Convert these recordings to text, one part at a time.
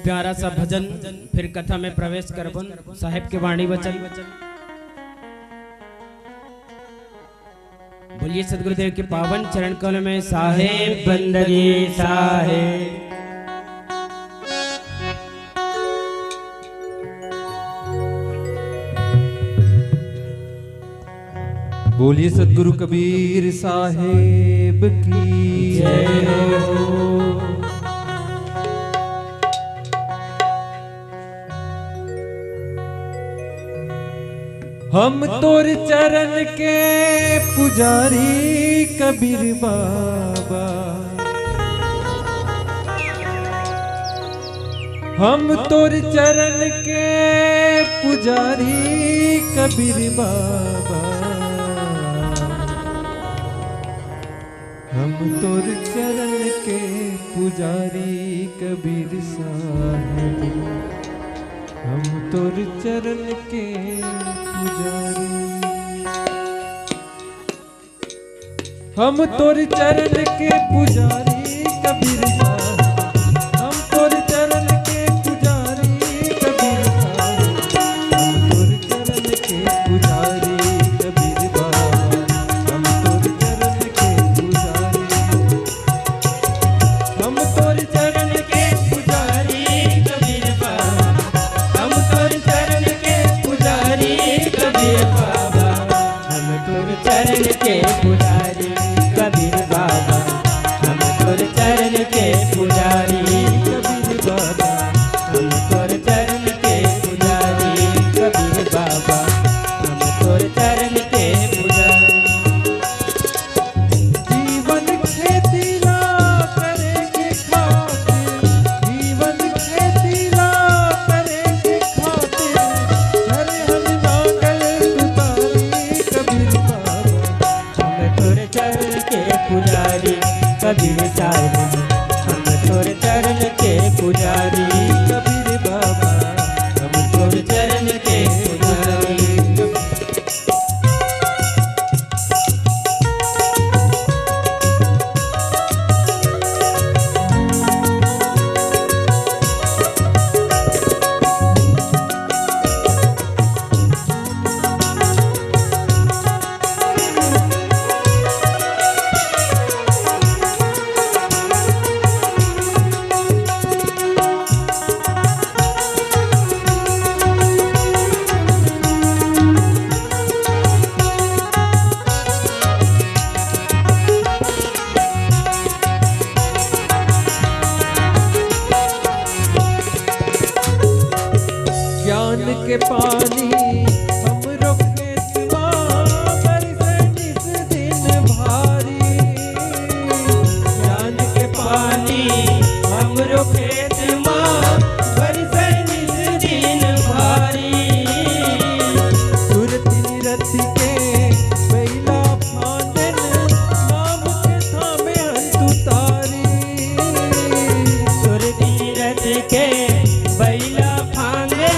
प्यारा सा भजन फिर कथा में प्रवेश करबन साहेब के वाणी वचन। बोलिए सदगुरुदेव के पावन चरण कमल में साहेब बंदगी साहेब। बोलिए सदगुरु कबीर साहेब की जय हो। हम तोर चरण के पुजारी कबीर बाबा, हम तोर चरण के पुजारी कबीर बाबा, हम तोर चरण के पुजारी कबीर साहेब, हम तोर चरण के पुजारी, हम तोर चरण के पुजारी कबीर साहेब, हम तोर चरण के पुजारी कबीर साहेब, हम तोर चरण के पुजारी कबीर बाबा, हम तोर चरण के पुजारी, हम तोर चरण के पुजारी कबीर बाबा, हम तोर चरण के पुजारी कबीर बाबा, हम तोर चरण के पुजारी कबीर बाबा, हम तोर चरण के पुजारी कबीर बाबा, हम तोर चरण के पुजारी कबीर बाबा, हम तोर चरण के पुजारी। जीवन खेती ला करे के खातिर, जीवन खेती ला करे के खातिर, हरे हम नागल तुतारी कबीर बाबा, हम तोर चरण के पुजारी कबीर साहिब, हम तोर चरण के पुजारी कबीर बाबा, हम तोर चरण के पुजारी। ज्ञान के पानी हम रोके बरसे निस दिन भारी, ज्ञान के पानी हमरो खेत माँ बरसे निस दिन भारी, सुरति निरति के बैला फांदन, नाम के थामे हंतु तारी, सुरति रथ के बैला फांदे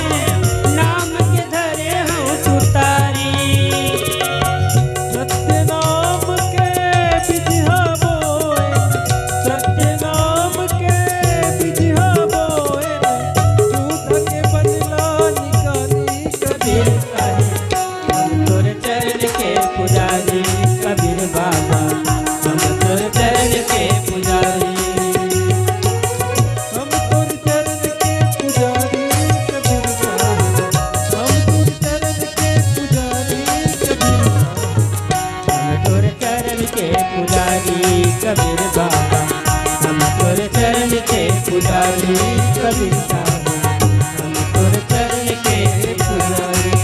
नाम के धरे हम सुतारी, सत्य नाम के बिजहा बोए, सत्य नाम के बिजहा बोए, झूठ के बदला निकाली कबीर कबीर साहिब, हम तोर चरण के पुजारी कबीर बाबा, हम तोर चरण के पुजारी, हम तोर चरण के पुजारी कबीर साहिब, हम तोर चरण के पुजारी कबीर साहिब, हम तोर चरण के पुजारी कबीर बाबा, हम तोर चरण के पुजारी कबीर साहिब, हम तोर चरण के पुजारी।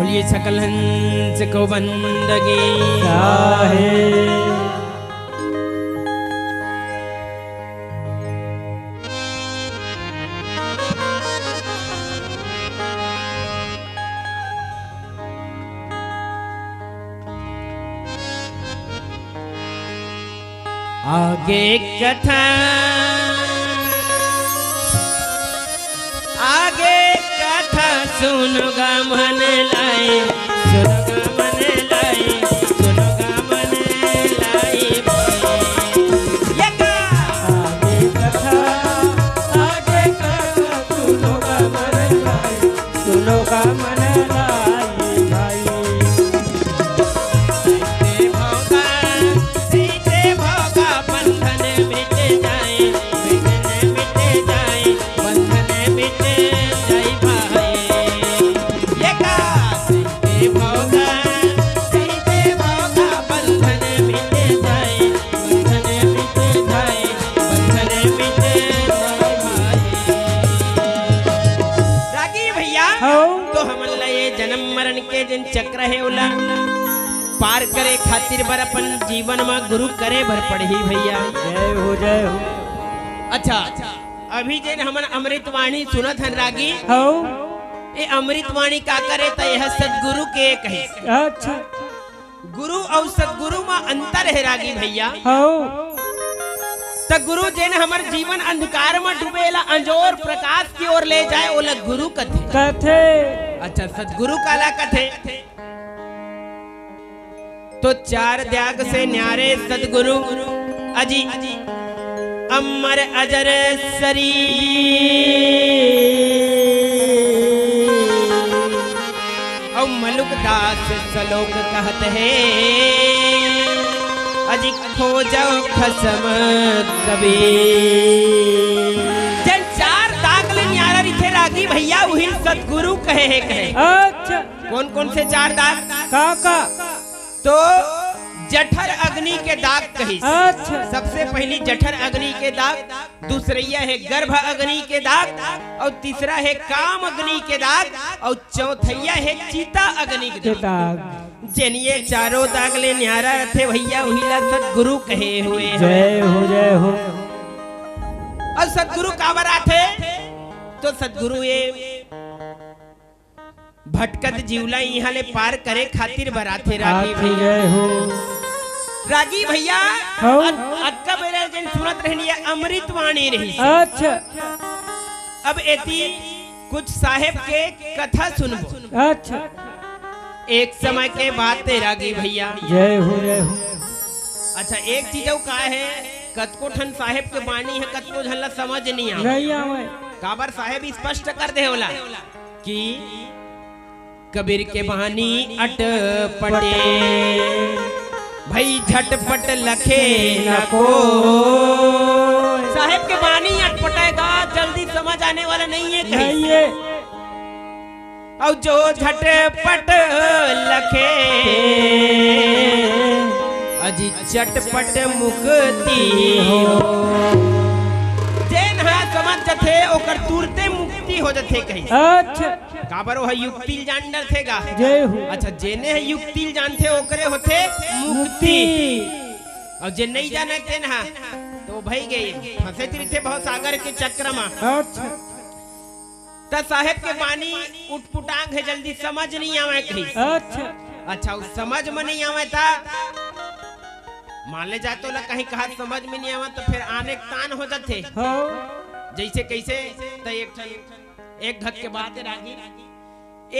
बोलिए सकल हंस को बंदगी चाहे आगे कथा आगे कथा सुनगा मन लाए सुनगा मन लाए सुनगा मन लाए ये का आगे कथा सुनोगा मन लाए सुनोगा मन लाए भाई सीते भोगा बंधन मिट जाए बंधन मिट जाए भाई ये का सीते भोगा बंधन मिट जाए बंधन मिट जाए भाई। रागी भैया तो हमन लये जन्म मरण के जिन चक्र है उला पार करे खातिर बर अपन जीवन में गुरु करे भर पढ़ी भैया। जय हो जय हो अच्छा अभी जे हमन अमृतवाणी सुनत हन रागी हो ये अमृतवाणी का करे त यह सदगुरु के कहे अच्छा गुरु और सदगुरु में अंतर है रागी भैया। हो त गुरु जेन हमर जीवन अंधकार में डूबेला अंजोर प्रकाश की ओर ले जाए ओला गुरु कथे। कथे अच्छा सदगुरु काला कथे तो चार त्याग से न्यारे सदगुरु अजी अमर अजर सरी और मलुक दास सलोक कहत है अजी खोजो खसम कबीर जन चार दाग ले न्यारा रिथे रागी भैया वही सदगुरु कहे अच्छा कौन कौन से चार दाग काका तो जठर अग्नि के दाग कही अच्छा सबसे पहली जठर अग्नि के दाग दूसरा है गर्भ अग्नि के दाग और तीसरा है काम अग्नि के दाग और चौथैया है चीता अग्नि के दाग दाग जनिए चारों दाग ले न्यारा रथे भैया वही ला सदगुरु कहे हुए हैं। जय हो जय हो और सदगुरु काबर आथे तो सदगुरु ये भटकत जीवला यहाँ ले पार करे खातिर बराथे रागी आखी भैया। जय हो रागी भैया हो। अक्का बेरा जन सुनत रहनी है अमृतवाणी रही अच्छा अब एती कुछ साहेब के कथा सुनबो। अच्छा एक समय के बात है रागी भैया। जय हो जय हो अच्छा एक चीज का है कतको ठन साहेब के बानी है कतको झल्ला समझ नहीं आ नहीं आवे काबर साहेब स्पष्ट कर दे होला कि कबीर के बहानी अट पटे भाई झटपट लखे न को साहेब के बानी अटपटेगा जल्दी समझ आने वाला नहीं है कहीं नहीं है और जो झटपट लखे अजी चटपट मुक्ति हो जेन हा समझ जथे ओकर तुरते मुक्ति हो जथे कहीं अच्छा काबर वो युक्ति जान डर थेगा। जय हो अच्छा जेने है युक्ति जानते ओकरे होते मुक्ति और जे नहीं जाने थे ना तो भई गई फंसे थे बहुत सागर के चक्र में। अच्छा त साहेब के बानी उठपुटांग है जल्दी समझ नहीं आवे कहीं। अच्छा अच्छा उस समझ में नहीं आवे था मान ले जाए तो ला कहीं कहा समझ में नहीं आवा तो फिर आने तान हो जाते हो जैसे कैसे तो एक घट के बात है रागी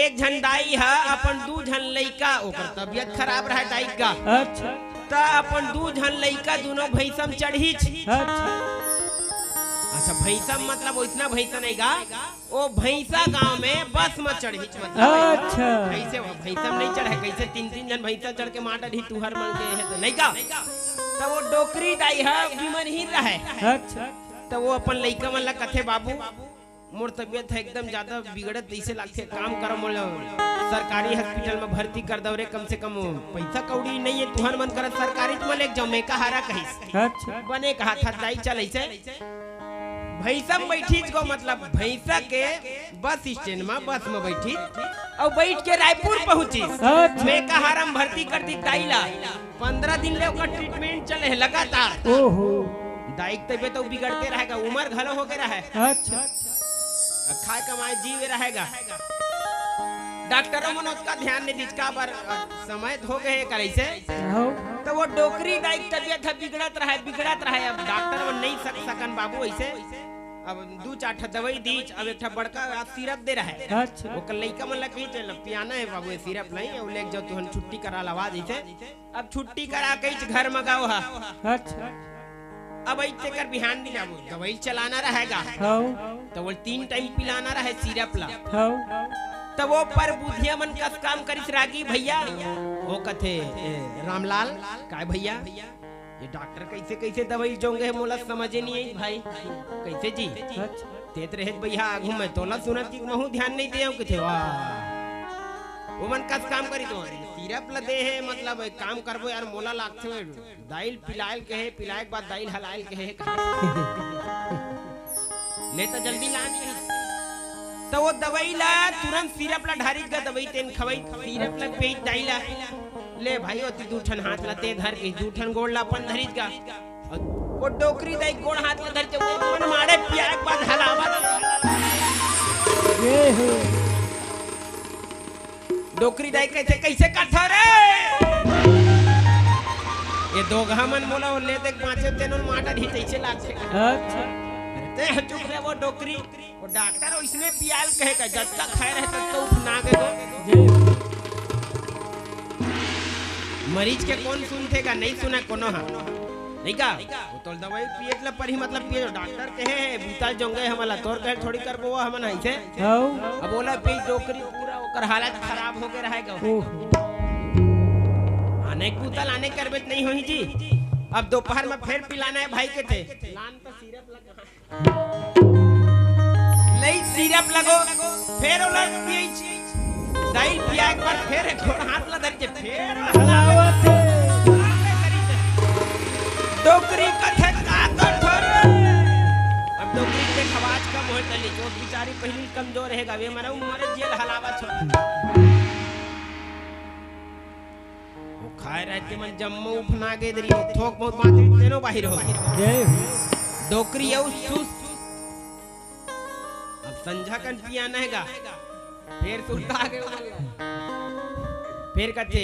एक झन दाई है अपन दू झन लइका ओकर तबियत खराब रहा दाई का अच्छा त अपन दू झन लइका दोनों भैंसम चढ़ी छी। अच्छा अच्छा भैंसम मतलब इतना भैंसा नहीं गा वो भैंसा गांव में बस में चढ़ी मतलब अच्छा कैसे वो भैंसम नहीं चढ़े कैसे तीन तीन जन भैंसा चढ़ के माटा ढी तुहर मन गए है तो नहीं गा तो वो डोकरी दाई है बीमार ही रहे। अच्छा तो वो अपन लइका मन ला कथे बाबू मोर तबियत है एकदम ज्यादा बिगड़त जैसे लगते काम करो मोल सरकारी हॉस्पिटल में भर्ती कर दो रे कम से कम पैसा कौड़ी नहीं है तुहर मन कर सरकारी में ले जाओ मैं कहारा कहिस अच्छा बने कहा था दाई चल ऐसे भैंसा में बैठी को मतलब भैंसा के बस स्टैंड में बस में बैठी और बैठ के रायपुर पहुंची। अच्छा। मैं कहा हम भर्ती कर दी दाइला 15 दिन ले ओकर ट्रीटमेंट चले है लगातार। ओहो दाई के तबियत तो बिगड़ते रहेगा, उम्र घलो हो गया है, अच्छा खाए कमाए जीव रहेगा। डॉक्टरों मन उसका ध्यान नहीं दिखा पर समय हो गए करे से हो तो वो डोकरी दाई की तबियत है बिगड़त रहे। अब डॉक्टर मन नहीं सकन बाबू ऐसे अब 2-4 दवाई दी, अब एक बड़का सिरप दे रहा है। अच्छा वो कल लइका मन लगी चल पियाना है बाबू सिरप नहीं और ले जाओ तुहन छुट्टी करा लवा जैसे। अब छुट्टी करा के घर मंगाओ हा। अच्छा अब ऐसे कर बिहान दिन अब दवाई चलाना रहेगा हो तो वो 3 टाइम पिलाना रहे सिरप ला। हो तो वो पर बुधिया मन कस काम करिस रागी भैया वो कथे रामलाल काय भैया ये डॉक्टर कैसे कैसे दवाई जोंगे मोला समझे नहीं आई भाई कैसे जी अच्छा तेत रहे भैया आगू में तोला सुनत की महू ध्यान नहीं दिया किथे वाह वो मन कस काम करी तो सिरप ल दे है मतलब एक काम करबो यार मोला लागथे दाइल पिलायल के है पिलाए के बाद दाइल हलायल के है ले तो जल्दी लानी तो वो दवाई ला तुरंत सिरप ला ढारी का दवाई तेन खवाई सिरप ला पेट दाइला ले भाई ओती दूठन हाथ ला ते धर के दूठन गोड़ ला अपन धरिज का वो डोकरी दाई गोड़ हाथ ला धर के वो मन मारे पिया के बाद हलावा ये हो डोकरी दाई कैसे कैसे काठा रे ये दोघा मन मोला ले देख पांचे तेनों माटा ढीचैसे लागছে अच्छा ते चुप रे वो डोकरी वो डॉक्टर इसने पियाल कहे का जब तक खाए रहे तब तो उठना के दो ये मरीज के कौन सुनतेगा नहीं सुना कोनो हा नहीं का वो तो दवाई पिए ला पर ही मतलब पिए डॉक्टर कहे बीताल जोंगे हमला तोर कहे थोड़ी कर वो हमन ऐसे हो अब बोला पे डोकरी पूरा ओकर हालत खराब हो गए रहेगा ओहो आने कुतल आने करबे नहीं होई जी। अब दोपहर में फिर पिलाना है भाई के थे लान तो सिरप लगा नहीं सिरप लगो फिर उलट पिए दाई पिया एक बार फिर घोड़ हाथ ला धर के फिर हलावत डोकरी कथे का कठोर अब डोकरी के खवाज कम हो चली जो बेचारी पहली कमजोर रहेगा वे मरा उम्र जेल हलावा छोड़ वो खाए रहते मन जम्मू उफना के दरी थोक बहुत बात तेनो बाहर हो जय हो डोकरी औ सुस्त अब संझा कन पियाना हैगा फिर सुल्ता आगे फिर कहते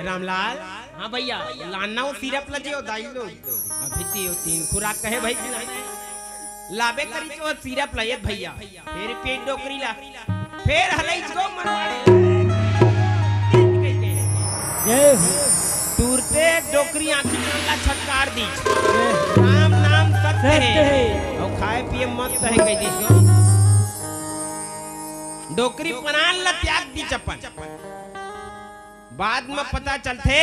रामलाल हाँ भैया लाना वो सिरप लजे दाई लो अभी तीन खुराक कहे भाई लाबे करी तो सिरप लाये भैया फिर पेट डोकरी ला फिर हलाई को मरवाड़े जय हो टूरते डोकरी आंखी ला छटकार दी राम नाम सत्य है और खाए पिए मस्त है कह दी डोकरी पनाल ला त्याग दी चप्पन बाद में पता चलते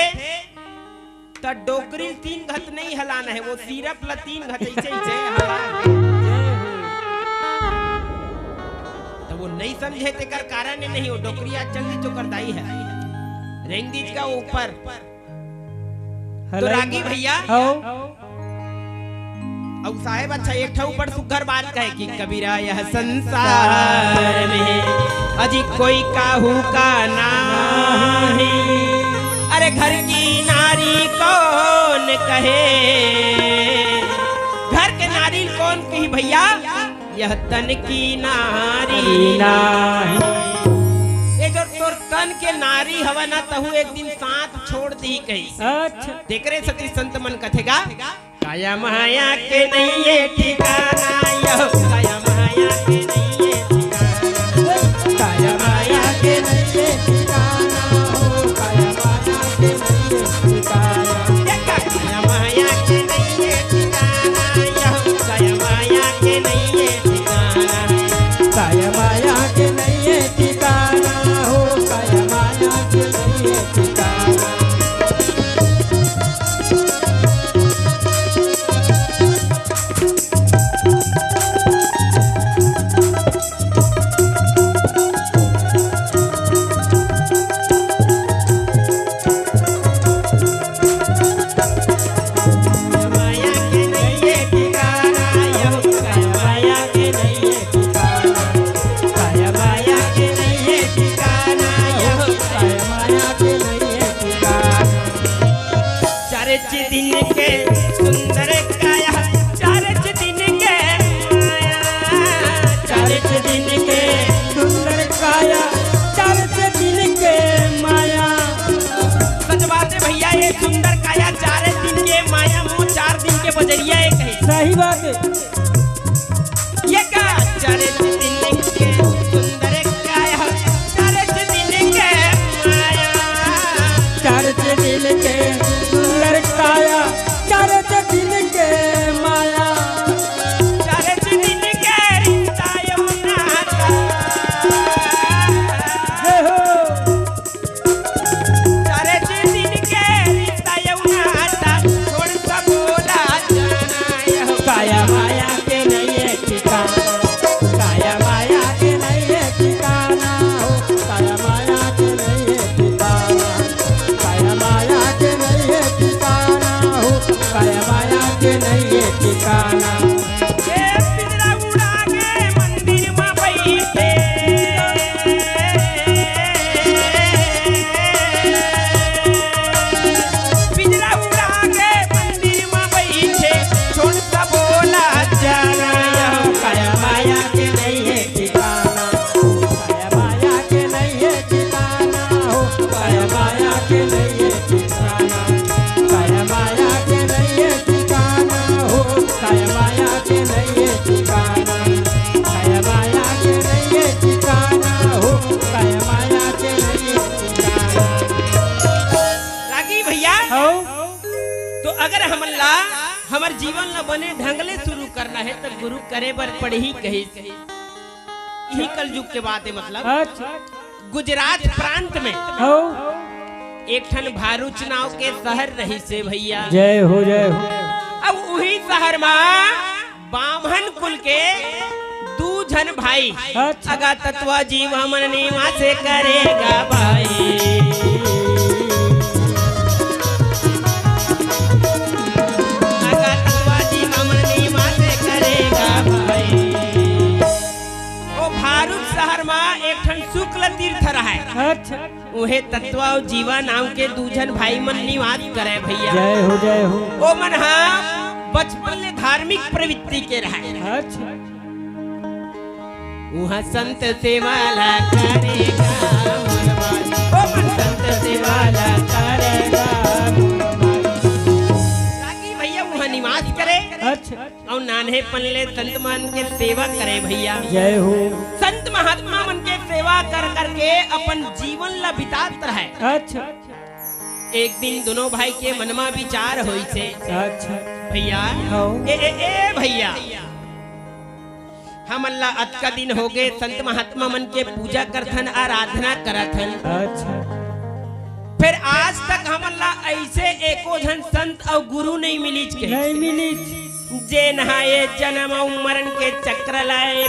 तो डोकरी 3 घत नहीं हलाना है वो सिरप ला 3 घत ऐसे हला तो वो नहीं समझे ते कर कारण नहीं वो डोकरी आज जल्दी जो करदाई है रेंगदीज का ऊपर तो रागी भैया हो अब साहेब अच्छा एक ठा ऊपर सुघर बात कहे कि कबीरा यह संसार में अजी कोई काहू का नाही अरे घर की नारी कौन कहे घर के नारी कौन कही भैया यह तन की नारी नाही ये जो तोर तन के नारी हवा ना तहु एक दिन साथ छोड़ दी कही अच्छा देखरे सती संत मन कथेगा काया माया के नहीं ये ठिकाना यह काया माया के नहीं ये ठिकाना काया माया के नहीं ठिकाना हो काया माया के नहीं ठिकाना काया माया के नहीं ये ठिकाना यह काया माया के नहीं ये ठिकाना काया माया के नहीं ठिकाना हो काया माया के नहीं ठिकाना सही बात है। ये का चरित दिल के सुंदर काया चरित दिल के माया चरच दिल के सुंदर काया चरच दिल के माया चरित दिल के रिश्ता नाता हे हो चरित दिल के रिश्ता नाता छोड़ सा बोला जाना यह काया माया के नहीं है ठिकाना काया माया के नहीं है ठिकाना हो काया माया के नहीं है ठिकाना काया माया के नहीं है ठिकाना हो काया माया के नहीं है ठिकाना ये पिंजरा उड़ा के मंदिर में बैठे पिंजरा उड़ा के मंदिर में बैठे छोड़ सा बोला जाना यह काया माया के नहीं है ठिकाना काया माया के नहीं है ठिकाना हो काया माया के नहीं है ठिकाना काया माया के नहीं है ठिकाना हो काया माया के नहीं है ठिकाना काया माया के नहीं है ठिकाना हो काया माया के नहीं है ठिकाना रागी भैया हो तो अगर हमला हमार जीवन न बने ढंगले शुरू करना है तो गुरु करे बर पढ़ ही कही यही कल युग के बात है मतलब अच्छा गुजरात प्रांत में हो एक ठन भारूच नाव के शहर रही से भैया जय हो जय हो अब वही शहर में बामन कुल के दू जन भाई अच्छा। अगा तत्वा जीव मन नीवा से करेगा भाई अगा तत्वा जीव मन नीवा से करेगा भाई ओ भारूच शहर में एक ठन शुक्ल तीर्थ रहा है अच्छा उहे तत्वा और जीवा नाम के दूजन भाई मन निवास करे भैया जय हो जय हो ओ मन हा बचपन ले धार्मिक प्रवृत्ति के रहे अच्छा वहाँ संत सेवाला करेगा मनवास। ओ मन संत सेवाला करेगा ताकि भैया वहाँ निवास करे अच्छा और नान्हे पनले संत मन के सेवा करे भैया जय हो संत महात्मा मन के सेवा कर करके अपन जीवन ला बितात रहे अच्छा एक दिन दोनों भाई के मनमा विचार होई से अच्छा भैया हो ए भैया हम अल्लाह अत का दिन हो गए संत महात्मा मन के पूजा करथन आराधना करथन अच्छा फिर आज तक हम अल्लाह ऐसे एको जन संत और गुरु नहीं मिली के नहीं मिली जे नहाए जन्म और मरण के चक्र लाए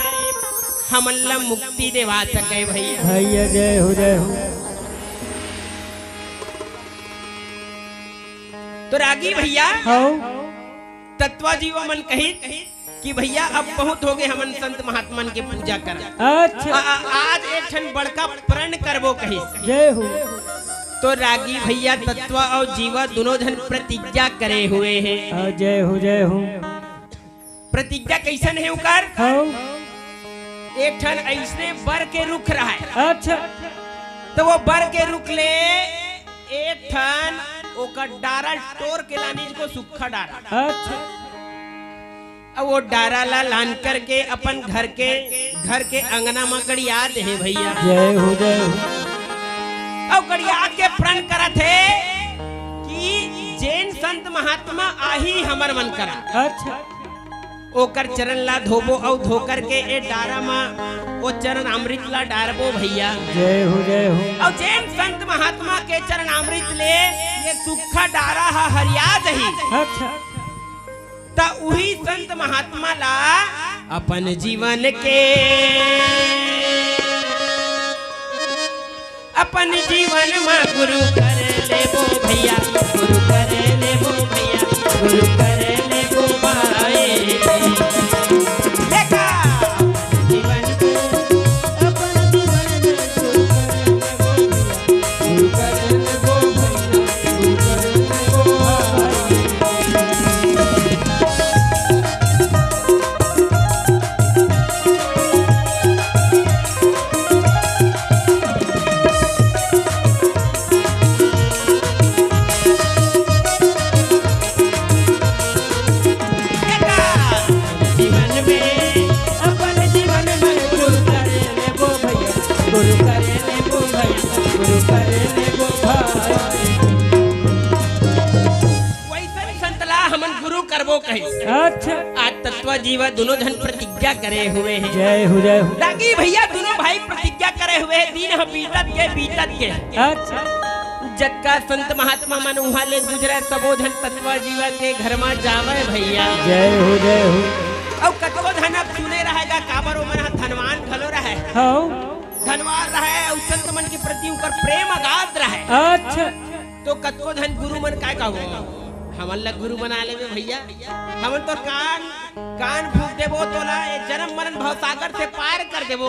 हम अल्लाह मुक्ति देवा सके भैया भैया जय हो जय हो तो रागी भैया हो तत्वा जीव मन कही कि भैया अब बहुत हो गए हमन संत महात्मन के पूजा कर अच्छा आज एक ठन बड़का प्रण करबो कही जय हो तो रागी भैया तत्वा और जीवा दोनों जन प्रतिज्ञा करे हुए हैं जय हो जय हो प्रतिज्ञा कैसन है उकर हो एक ठन ऐसने बर के रुख रहा है अच्छा तो वो बर के रुख ले एक ठन ओकर डारा तोड़ के लानी को सूखा डारा अच्छा अब वो डारा ला लान करके अपन घर के अंगना में गड़िया दे भैया जय हो जय हो और गड़िया के प्रण करत है कि जैन संत महात्मा आही हमर मन करा अच्छा ओकर चरण ला धोबो और धोकर के ए डारा में वो चरण अमृत ला डारबो भैया जय हो जय हो और जैन संत महात्मा के चरण अमृत ले ये सूखा डारा हा हरिया दही अच्छा ता उही संत महात्मा ला अपन जीवन के अपन जीवन में गुरु कर लेबो भैया गुरु कर लेबो भैया गुरु कर लेबो भाई देखा अपन जीवन को अपन जीवन में गुरु कर लेबो भैया गुरु कर लेबो भाई जीवा दोनों जन प्रतिज्ञा करे हुए हैं। जय हो जय हो। रागी भैया दोनों भाई प्रतिज्ञा करे हुए हैं, दिन हम बीतत के अच्छा जक्का संत महात्मा मन उहाँ ले गुजरे सबो धन तत्वा जीवा के घर में जावे भैया। जय हो जय हो। और कतको धन अब सुने रहेगा काबर ओ मन धनवान घलो रहे, हाँ धनवान रहे और संत मन के प्रति उनकर प्रेम अगाध रहे। अच्छा तो कतको धन गुरु मन काय कहो हमन ला गुरु बना लेवे भैया, हमन तो कान फूक देबो तोला ये जन्म मरण भव सागर से पार कर देबो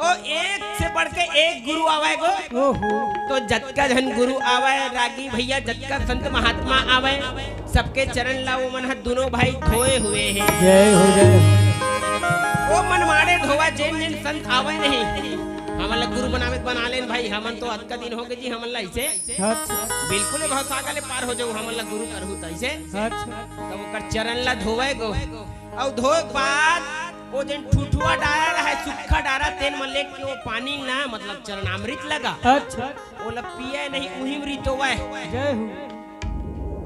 ओ एक से बढ़ के एक गुरु आवे गो। ओहो तो जतका धन गुरु आवे रागी भैया, जतका संत महात्मा आवे सबके चरण ला वो मन दोनों भाई धोए हुए हैं। जय हो जय हो। वो मन मारे धोवा जेन संत आवे नहीं हमन ला गुरु बना लेन भाई। हमन तो अतका दिन हो गए जी हमन ला ऐसे अच्छा बिल्कुल भव सागर ले पार हो जाऊ, हमन ला गुरु करहु त ऐसे अच्छा तब ओकर चरण ला धोवे गो। और धोए बाद वो जन ठुठुआ डारा रहा सूखा डारा तेल में लेके वो पानी ना मतलब चरणामृत लगा अच्छा वो ला पिए नहीं उही मृत होवे। जय हो।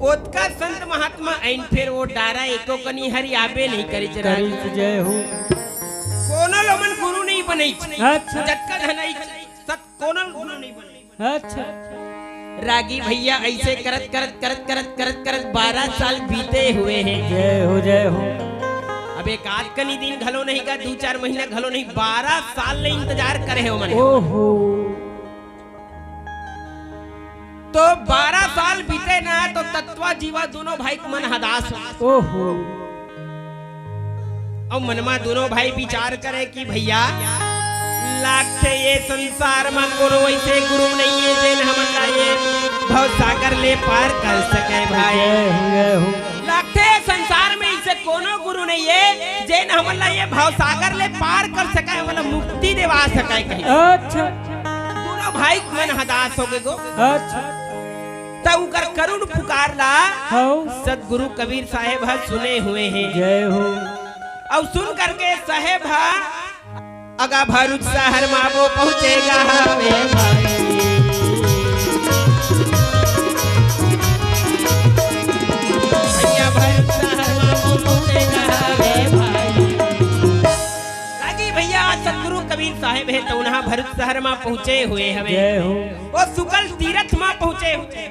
ओतका संत महात्मा ऐन फिर वो डारा एको कनी हरि आबे नहीं करी चरा। जय हो। कोनो लोमन गुरु नहीं बनै अच्छा जतका धनई सब कोनो गुरु नहीं बनै। अच्छा रागी भैया ऐसे करत करत करत करत करत करत 12 साल बीते हुए हैं। जय हो जय हो। अब एक आध कनी दिन घलो नहीं का 2-4 महीना घलो नहीं 12 साल ले इंतजार करे हो मने। ओहो तो 12 साल बीते ना तो तत्वा जीवा दोनों भाई को मन हदास हो। ओहो और मनमा दोनों भाई विचार करे कि भैया लागते ये संसार में कोनो वैसे गुरु नहीं है जेन हमन ला ये भव सागर ले पार कर सके भाई। जय हो जय हो। लागते संसार में इसे कोनो गुरु नहीं है जेन हमन ला ये भव सागर ले पार कर सके मतलब मुक्ति दिवा सके कहीं। अच्छा दोनों भाई मन हदास हो गए गो। अच्छा तब उकर करुण पुकार ला हाँ सतगुरु कबीर साहेब सुने हुए हैं। जय हो। और सुन करके साहेब अगा भरूच शहर में वो पहुंचेगा वे भाई। भैया भरूच शहर में वो पहुंचेगा वे भाई। रागी भैया सतगुरु कबीर साहेब है तो उन्हा भरूच शहर में पहुंचे हुए हवे। जय हो। वो सुकल तीर्थ में पहुंचे हुए।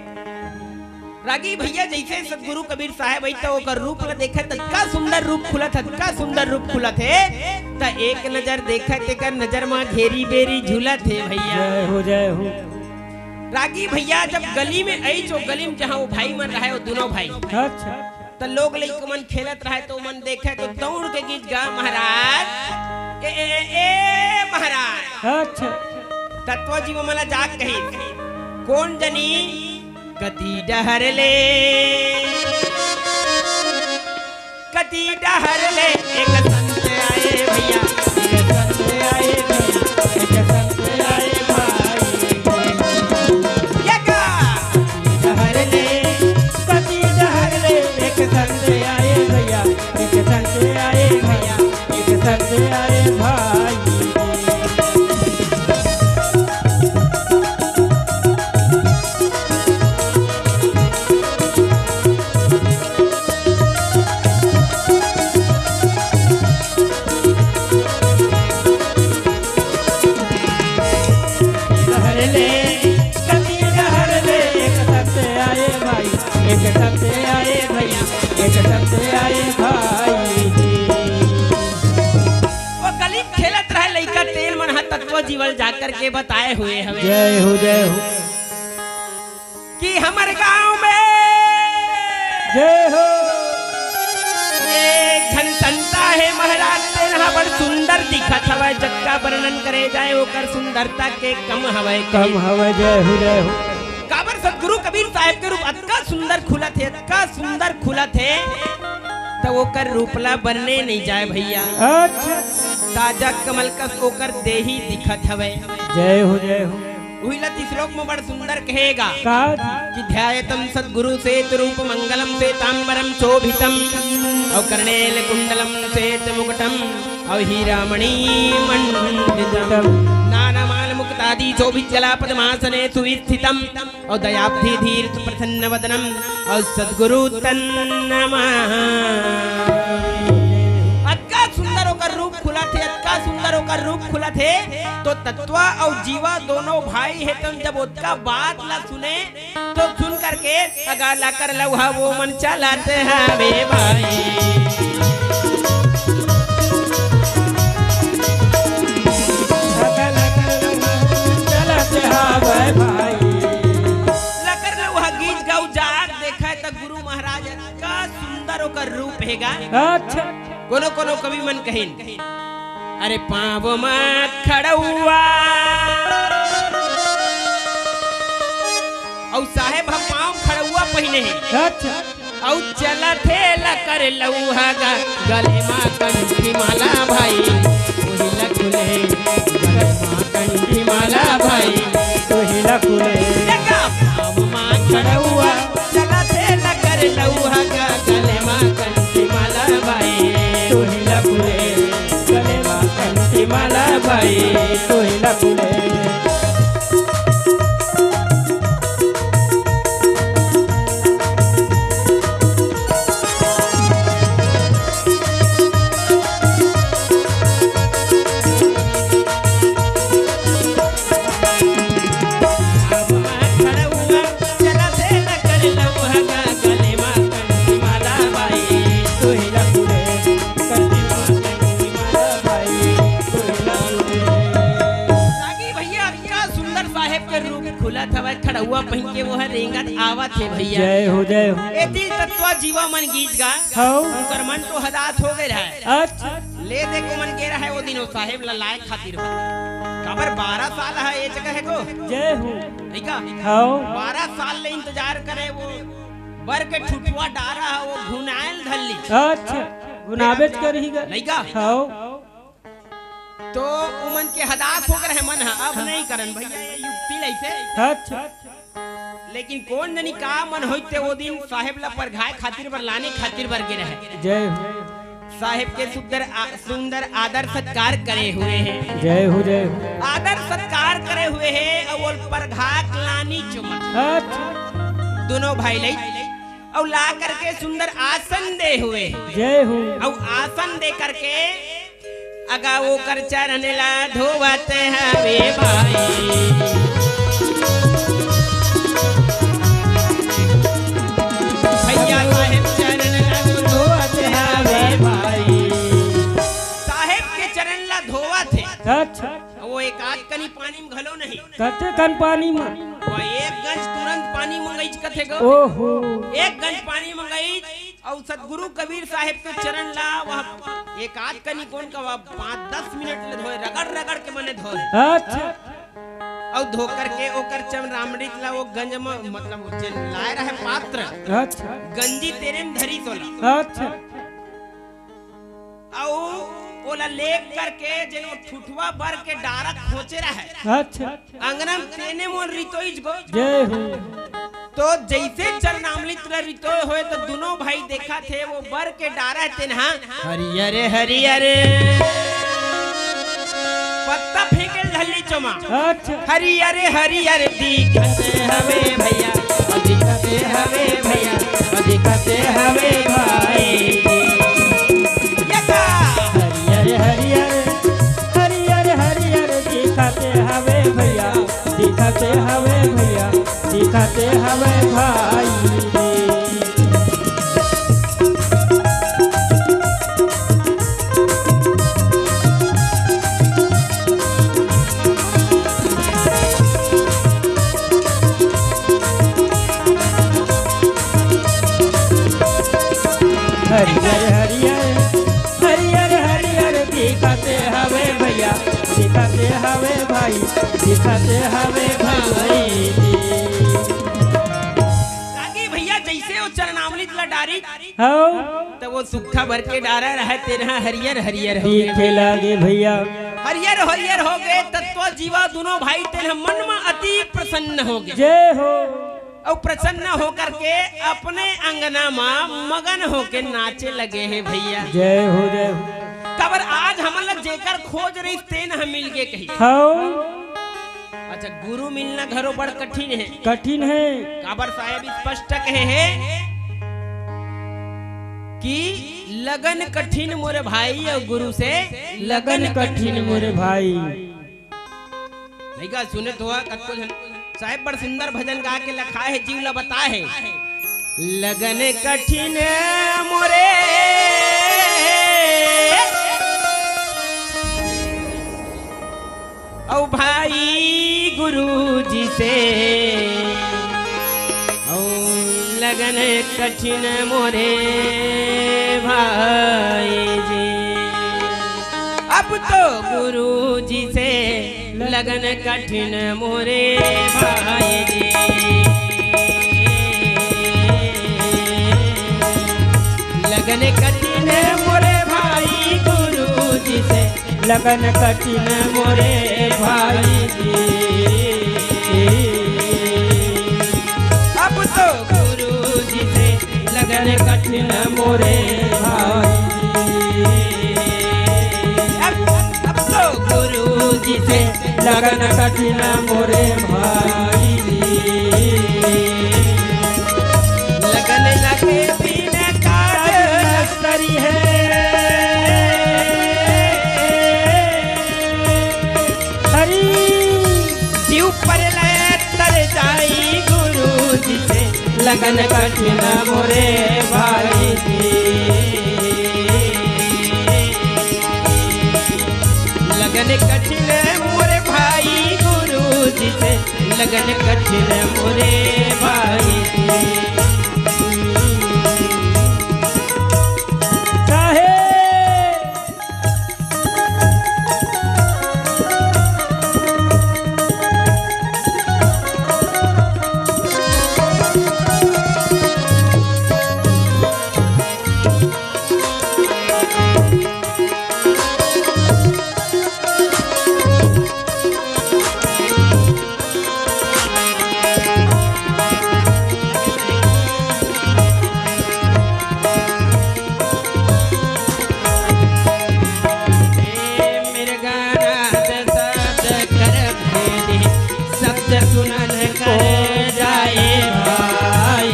रागी भैया जैसे सतगुरु कबीर साहेब आई तो ओकर रूप ला देखे तत्का सुंदर रूप खुलत है, तत्का सुंदर रूप खुलत है त एक नजर देखा तेकर नजर में घेरी बेरी झूलत है भैया। जय हो जय हो। रागी भैया जब गली में आई जो गली में जहाँ वो भाई मन रहे वो दोनों भाई अच्छा तो लोग लइक मन खेलत रहे तो मन देखे तो दौड़ के गीत गा महाराज ए महाराज। अच्छा तत्व जीव मला जाग कही कौन जनी कति डहर ले कति डहर ले एक संत आए भैया एक संत आए भैया एक संत आए भाई। ये का डहर ले कति डहर ले एक संत आए भैया एक संत आए भैया एक संत आए भाई। जीवन जाकर के बताए हुए हमें। जय हो जय हो। कि हमारे गांव में जय हो। एक घन संता है महाराज तेरा बड़ सुंदर दिखत हवे जक्का वर्णन करे जाए ओकर सुंदरता के कम हवे कम हवे। जय हो जय हो। काबर सतगुरु कबीर साहब के रूप अतका सुंदर खुलत है अतका सुंदर खुलत है तो ओकर रूपला बनने नहीं जाए भैया। अच्छा ताजा कमल का ओकर देही दिखत हवे। जय हो जय हो। उहिला श्लोक में बड़ सुंदर कहेगा का कि ध्यायतम सद्गुरु सेत रूप मंगलम सेतांबरम शोभितम और कर्णेल कुंडलम सेत मुकुटम और हीरामणि मंडितम नानामाल मुक्तादि शोभित जला पद्मासने सुस्थितम और दयाब्धि धीर प्रसन्न वदनम और सद्गुरु तन्नमामि। खुला थे, इतना सुंदर होकर रूप खुला थे। तो तत्वा और जीवा दोनों भाई है, तुम जब उसका बात ला सुने तो सुन करके अगा ला कर लौहा वो मन चलाते हैं वे भाई। लकर लौहा गीत गाऊ जाग देखा तो गुरु महाराज का सुंदर होकर रूप हैगा। अच्छा कोनो कोनो कवि मन कहिन, अरे पाँव में खड़ुआ और साहेब हम पाँव खड़ुआ पहने हैं अच्छा और चला थे लकर लौहा गा गले माँ कंठी माला भाई वही लकुले गले माँ कंठी माला भाई तो हिला कुले देखा पाँव माँ खड़ुआ चला थे लकर लौहा गा गले माँ कंठी माला भाई तो हिला कुले गले माँ कंठी माला भाई तो हिला कुले। खड़ुआ पहन के वो है रेंगत आवा थे भैया। जय हो जय हो। ए दिल तत्वा जीवा मन गीत गा हाँ उनकर मन तो हदास हो गए रहा। अच्छा ले दे को मन के रहा है वो दिन वो साहेब ललाए खातिर खबर 12 साल है ये जगह है को जय हो ठीक है। हाँ 12 साल ले इंतजार करे वो बर के ठुठुआ डारा है वो घुनायल धल्ली। अच्छा गुनाबेच कर ही गा नहीं का हाँ तो उमन के हदास हो गए मन है अब नहीं करन भैया ये युक्ति लैसे। अच्छा लेकिन कौन जनी का मन होते वो दिन साहेब ला पर घाय खातिर बर लाने खातिर बर गे रहे। जय हो साहेब के सुंदर आदर सत्कार करे हुए हैं। जय हो जय हो। आदर सत्कार करे हुए हैं और वो पर घाक लानी चुमन अच्छा दोनों भाई ले और ला करके सुंदर आसन दे हुए जय हो और आसन दे करके अगा वो कर चरण ला धोवते हैं वे भाई। भैया साहेब चरण ला धोवते हैं वे भाई। साहेब के चरण ला धोवा थे। अच्छा वो एक आध कनी पानी में घलो नहीं कते कन पानी में वो एक गंज तुरंत पानी मंगाई कथे गो ओहो एक गंज पानी मंगाई और सतगुरु कबीर साहेब के चरण ला वह एक आध कनी कौन का 5-10 मिनट ले धोए रगड़ रगड़ के मने धोए। अच्छा और धो करके ओकर चमरामृत ला वो गंज में मतलब जे लाए रहे पात्र अच्छा गंजी तेरे में धरी तोला अच्छा और ओला लेक करके जेनो ठुठवा बर के डारा खोचे रहे अच्छा अंगना में तेने मोन रितोइज गो जय हो। तो जैसे चरनामृत रितो होए तो दोनों भाई देखा थे वो बर के डारा तेनहा हरियर हरियर पत्ता फेंके धल्ली चोमा अच्छा हरियर हरियर दिखते हवे भैया दिखते हवे भैया दिखते हवे भाई। हरियर हरियर हरियर हरियर दिखते हवे भैया दिखते हवे भैया दिखते हवे भाई हरियर हरियर हरियर हरियर दिखते हवे भैया दिखते हवे भाई दिखते हवे भाई। लागी भैया जैसे वो चरनामृत ला डारी हाँ तो वो सूखा भर के डारा रहे तेरा हरियर हरियर हो दिखे लागे भैया हरियर हरियर हो गए तत्व जीवा दोनों भाई तेरे मन में अति प्रसन्न हो गए। जय हो और प्रसन्न होकर के अपने अंगना में मगन होके नाचे लगे हैं भैया। जय हो जय हो। कबर आज हम लोग जेकर खोज रही तेन हम मिल गए कही। हाँ अच्छा गुरु मिलना घरों बड़ कठिन है कठिन है काबर साहेब स्पष्ट कहे है कि लगन कठिन मोरे भाई और गुरु से लगन कठिन मोरे भाई। नहीं का सुने तो कत्को जन साहेब बड़ सुंदर भजन गा के लखा है जीवला बता है लगन कठिन मोरे औ भाई गुरु जी से औ लगन कठिन मोरे भाई जी। अब तो गुरु जी से लगन कठिन मोरे भाई जी। लगन कठिन मोरे भाई गुरु जी से लगन कठिन मोरे भाई जी। अब तो गुरु जी से लगन कठिन मोरे भाई जी। अब तो गुरु जी से लगन कठिन मोरे भाई जी। लगन लगे बिन काज सरी है हरी जीव पर लय तर जाई गुरु जी से लगन कठिन मोरे भाई जी। लगन कठिन मोरे भाई गुरु जी से लगन कठिन मोरे भाई जी। काहे मेरे गाना शब्द कर भेदे शब्द सुनन कर जाए भाई।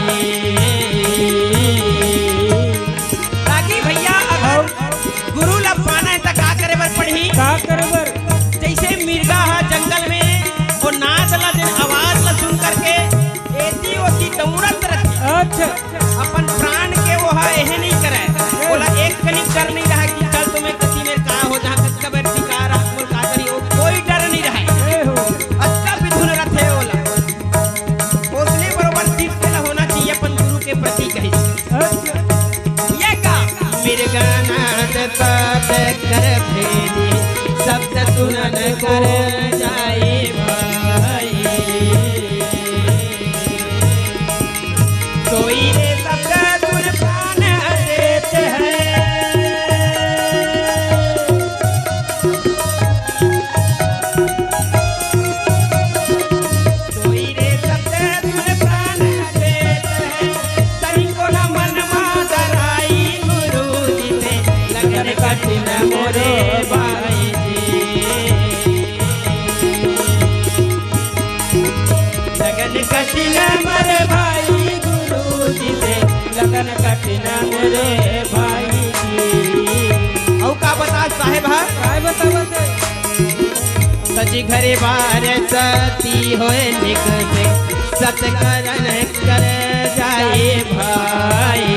ताकि भैया अगर गुरु ला पाना है तो का करे बर पढ़ी का करबर जैसे मिर्गा है जंगल में और नाच ला दिन आवाज ला सुन करके एती ओती दौड़त रहती अच्छा अपन प्राण के वो है यह नहीं करे बोला एक कनी कर नहीं रहा कि चल तुम्हें कति में का हो जहाँ कच्चा बैठ शिकार मोर का करी हो कोई डर नहीं रहा ए हो अच्छा विधुन रथे बोला उसने बरोबर दीप के होना चाहिए अपन गुरु के प्रति कही अच्छा ये का मेरे गाना साथ कर भेदी शब्द सुनन कर जाए भाई। कोई रे शब्द सुन प्राण देते हैं कोई रे शब्द सुन प्राण देते हैं तरी को न मन मादराई गुरु जी से लगन कठिन मोरे भाई जी। लगन कठिन मोरे भाई गुरु जी से लगन कठिन मोरे भाई जी। औ का बता साहेब हा काय बतावत है सजी घरे बार सती होए निकले सतकरण कर जाए भाई।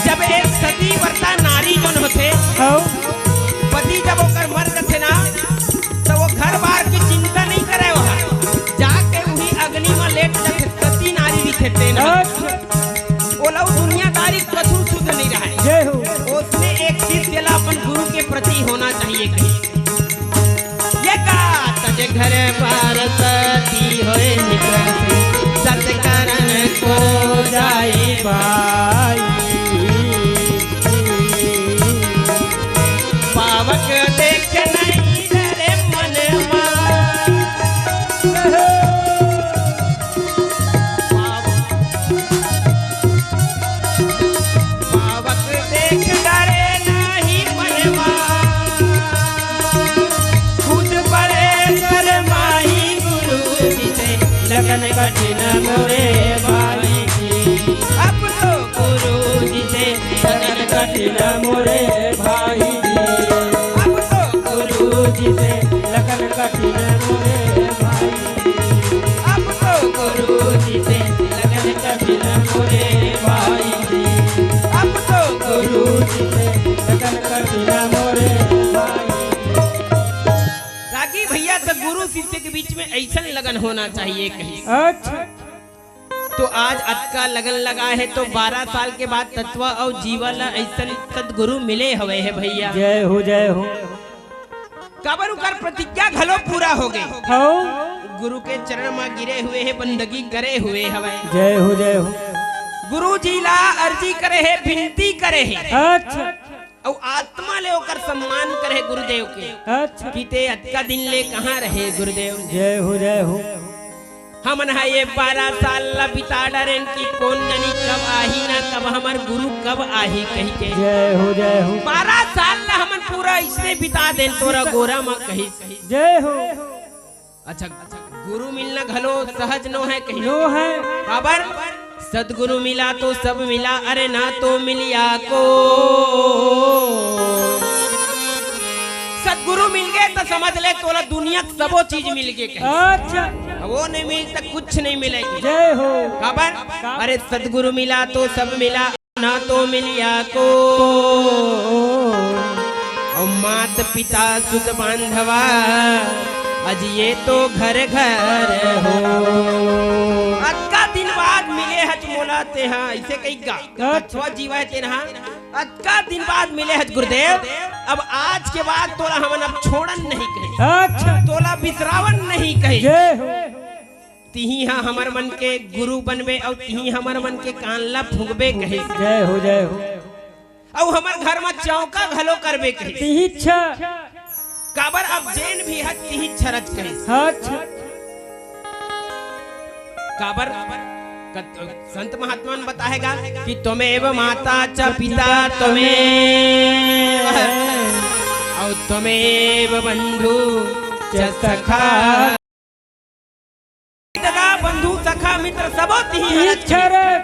जब एक सती वर्ता नारी जोन होते हो पति जब ओकर मर जाते ना तो वो घर बार की चिंता नहीं करे वहाँ जाके वही अग्नि में लेट जाते सती नारी भी खेते ना अच्छा वो लोग दुनियादारी कछु शुद्ध नहीं रहा है। जय हो उसने एक चीज दिला अपन गुरु के प्रति होना चाहिए कहीं ये का तज घर पर सती होए निकले सत्करण को जाए भाई पावक देख नहीं डरे मन पावक देख डरे नहीं मनवा खुद परे कर माही गुरु जी से लगन कठिन मोरे भाई जी। कठिन मोरे भाई जी। अब तो गुरु जी से लगन कठिन मोरे भाई जी। अब तो गुरु जी से लगन कठिन मोरे भाई जी। अब तो गुरु जी से लगन कठिन मोरे भाई जी। रागी भैया तो गुरु शिष्य के बीच में ऐसा लगन होना चाहिए कहीं। अच्छा तो आज अतका लगन लगा है तो 12 साल के बाद तत्व और जीवन ऐसा सदगुरु मिले हवे है भैया। जय हो जय हो। काबर उकर प्रतिज्ञा घलो पूरा हो गए। हो गुरु के चरण में गिरे हुए है, बंदगी करे हुए हवे। जय हो जय हो। गुरु जी ला अर्जी करे है, विनती करे है अच्छा और आत्मा ले ओकर सम्मान करे गुरुदेव के। अच्छा बीते अतका दिन ले कहाँ रहे गुरुदेव। जय हो जय हो। हमन है ये 12 साल ला बिता डरेन की कौन गनी कब आही ना कब हमार गुरु कब आही कही के। जय हो जय हो। 12 साल ला हमन पूरा इसने बिता देन तोरा गोरा माँ कही। जय हो। अच्छा गुरु मिलना घलो सहज नो है कही। नो है खबर सदगुरु मिला तो सब मिला, अरे ना तो मिलिया को। सदगुरु मिल गए तो समझ ले तोला दुनिया सबो चीज मिल गए कही। अच्छा वो नहीं मिल तो कुछ नहीं मिलेगी। जय हो। खबर अरे सदगुरु मिला तो सब मिला, ना तो मिलिया को। और मात पिता सुत बांधवा अज ये तो घर घर हो। अक्का दिन बाद मिले हज मोलाते हाँ ऐसे कही गा थोड़ा जीवा है तेरा। अक्का दिन बाद मिले हज गुरुदेव। अब आज के बाद तोला हमन अब छोड़न नहीं कहे, अच्छा तोला विश्रावन नहीं कहे। जय हो। तिही हाँ हमर मन के गुरु बनबे और तिही हमर मन के कानला फूंकबे कहे। जय हो जय हो। और हमर घर में चौका घलो करबे कहे। तिही इच्छा काबर अब जैन भी हज तिही छरच कहे। अच्छा काबर संत महात्मा ने बताएगा कि त्वमेव माता च पिता त्वमेव और त्वमेव बंधु च सखा। दादा बंधु सखा मित्र सबो तिही हरच कहे।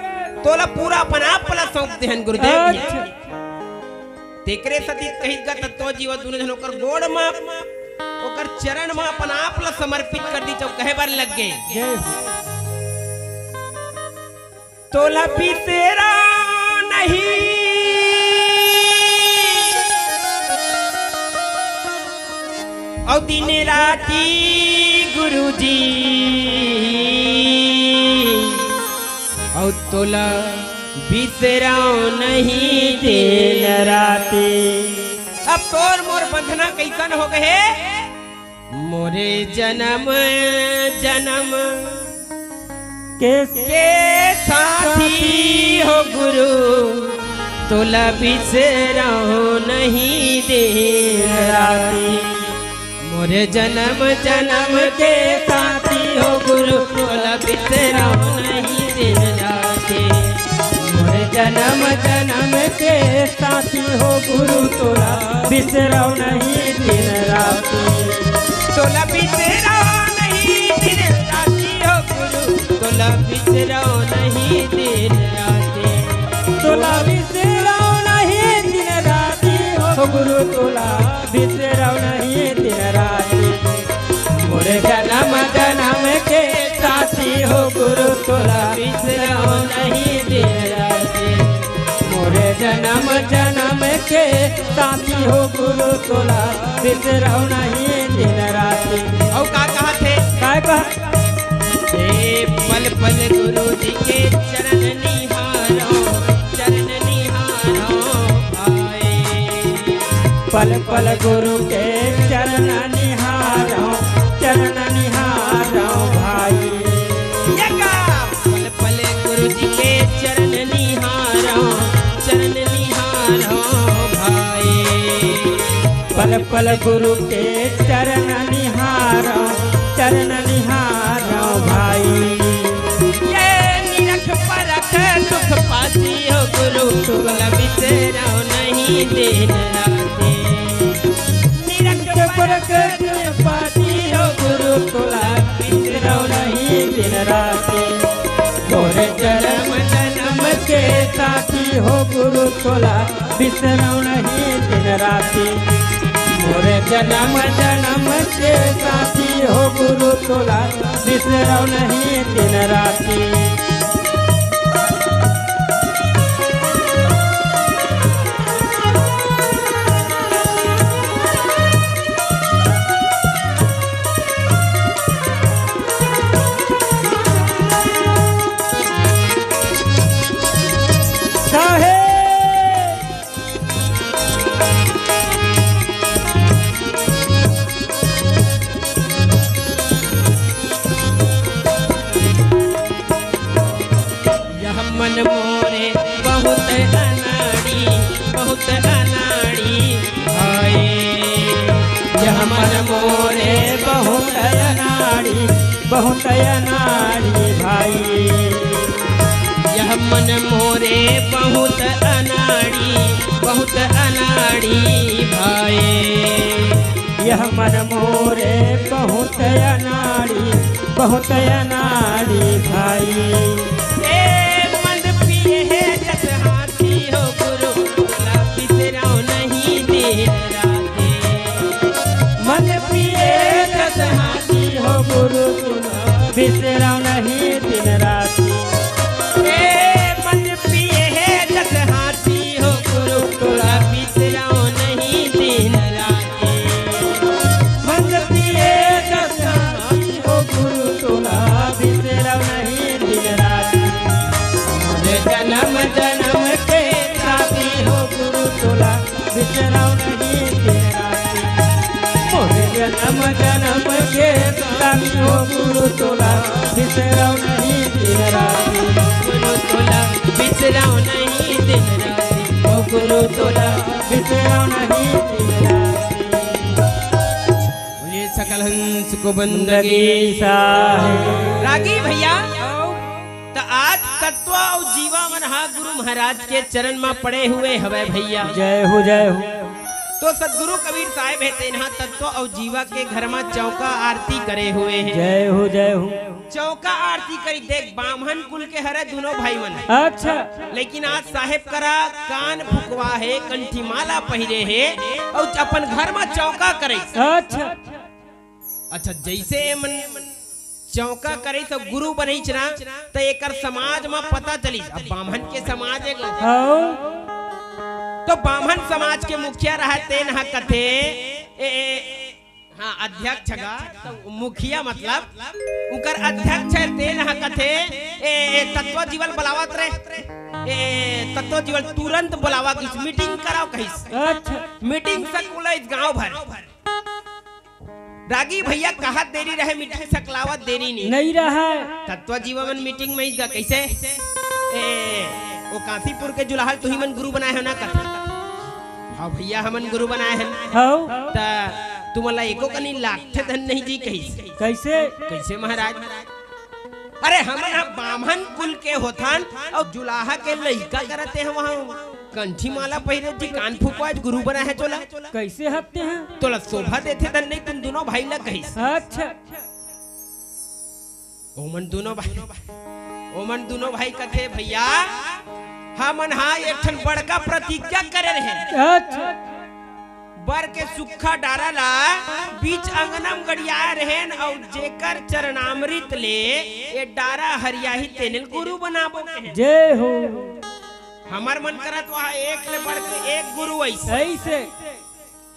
तोला पूरा अपना पला सौंप देहन गुरुदेव। अच्छा तेकरे सती कही का तत्व जीव दुनो जन ओकर गोड़ में ओकर चरण में अपना आप ला समर्पित कर दी। जब कहे बार लग गए जय हो। तोला पिसेरा नहीं और दिन राती गुरुजी और तोला बिसरा नहीं दिन राती। अब तोर मोर बंधना कैसन हो गए मोरे जन्म जन्म के साथी हो गुरु तोला बिसरा नहीं दिन राती। मोरे जन्म जन्म के साथी हो गुरु तोला बिसरा नहीं दिन राती। मोरे जन्म जन्म के साथी हो गुरु तोला बिसरा नहीं दिन राती। तोला बिसरा नहीं दिन राती हो गुरु तोला बिसरा नहीं दिन राती। तोला बिसरा नहीं दिन राती हो गुरु तोला बिसरा नहीं दिन राती। मोरे जन्म जन्म के साथी हो गुरु तोला बिसरा नहीं दिन राती। मोरे जन्म जन्म के साथी हो गुरु तोला बिसरा नहीं दिन राती। और का कहा थे काय कहा पल पल गुरु जी के चरण निहारो आए। पल पल गुरु के चरण निहारो भाई। ये का पल पल गुरु जी के चरण निहारो भाई। पल पल गुरु के चरण निहारो भाई। ये निरख परख दुख पाती हो गुरु तोला बिसरा नहीं दिन राती। निरख परख दुख पाती हो गुरु तोला बिसरा नहीं दिन राती। मोरे जन्म जन्म के साथी हो गुरु तोला बिसरौ नहीं दिन राती मोरे जन्म जन्म के साथी हो गुरु तोला बिसरौ नहीं दिन राती मन मोरे बहुत अनाड़ी भाई यह मन मोरे बहुत अनाड़ी भाई यह मन मोरे बहुत अनाड़ी भाई यह मन मोरे बहुत अनाड़ी भाई गुरु बिसरौ नहीं दिन राती मन पिए है जस हाथी हो गुरु तोला बिसरौ नहीं दिन राती मन पिए जस हाथी हो गुरु तोला बिसरौ नहीं दिन राती जन्म जन्म के साथी हो गुरु तोला बिसरौ नहीं दिन राती जन्म जन्म के साथी हो गुरु तोला बिसरौ नहीं दिन राती गुरु तोला बिसरौ नहीं दिन राती ओ गुरु तोला बिसरौ नहीं दिन राती बोलिए सकल हंस को बंदगी साहेब रागी भैया तो आज तत्व और जीवा मन हा गुरु महाराज के चरण में पड़े हुए हवे भैया जय हो तो सदगुरु कबीर साहिब है तेनहा तत्व और जीवा के घर में चौका आरती करे हुए हैं जय हो चौका आरती करी देख ब्राह्मण कुल के हरे दोनों भाई मन अच्छा लेकिन आज साहेब करा कान फुकवा है कंठी माला पहिरे है और अपन घर में चौका करे अच्छा जैसे मन चौका करे तो गुरु बनी ना तो एकर समाज में पता चली अब ब्राह्मण के समाज है तो ब्राह्मण समाज के मुखिया रहते न कथे हाँ अध्यक्ष का तो मुखिया मतलब उकर अध्यक्ष तेन कथे तत्व जीवन बुलावत रहे तत्व जीवन तुरंत बुलावा किस मीटिंग कराओ कहीं मीटिंग सकूला इस गांव भर रागी भैया कहा देरी रहे मीटिंग सकलावत देरी नहीं रहा तत्व जीवन मीटिंग में कैसे वो काशीपुर के जुलाहल तुही मन गुरु बनाए हो ना कर हाँ भैया हमन गुरु बनाए हैं ता तुम्हारा एको कनी लाख धन नहीं जी कैसे महाराज अरे हमें हम ब्राह्मण कुल के होथान और जुलाहा के लइका करते हैं वहाँ कंठी माला पहिरे जी कान फुकवाज गुरु बना है तोला कैसे हफ्ते हैं तोला शोभा देते धन नहीं तुम दोनों भाई लग गई अच्छा ओमन दोनों भाई कथे भैया हमन हाँ एक ठन बड़का प्रतिज्ञा करे रहे अच्छा बर के सुखा डारा ला बीच अंगनम गड़िया रहे और जेकर चरणामृत ले ये डारा हरियाही तेनिल गुरु बनाबो जय हो हमार मन करत वहाँ एक ले बढ़ के एक गुरु ऐसे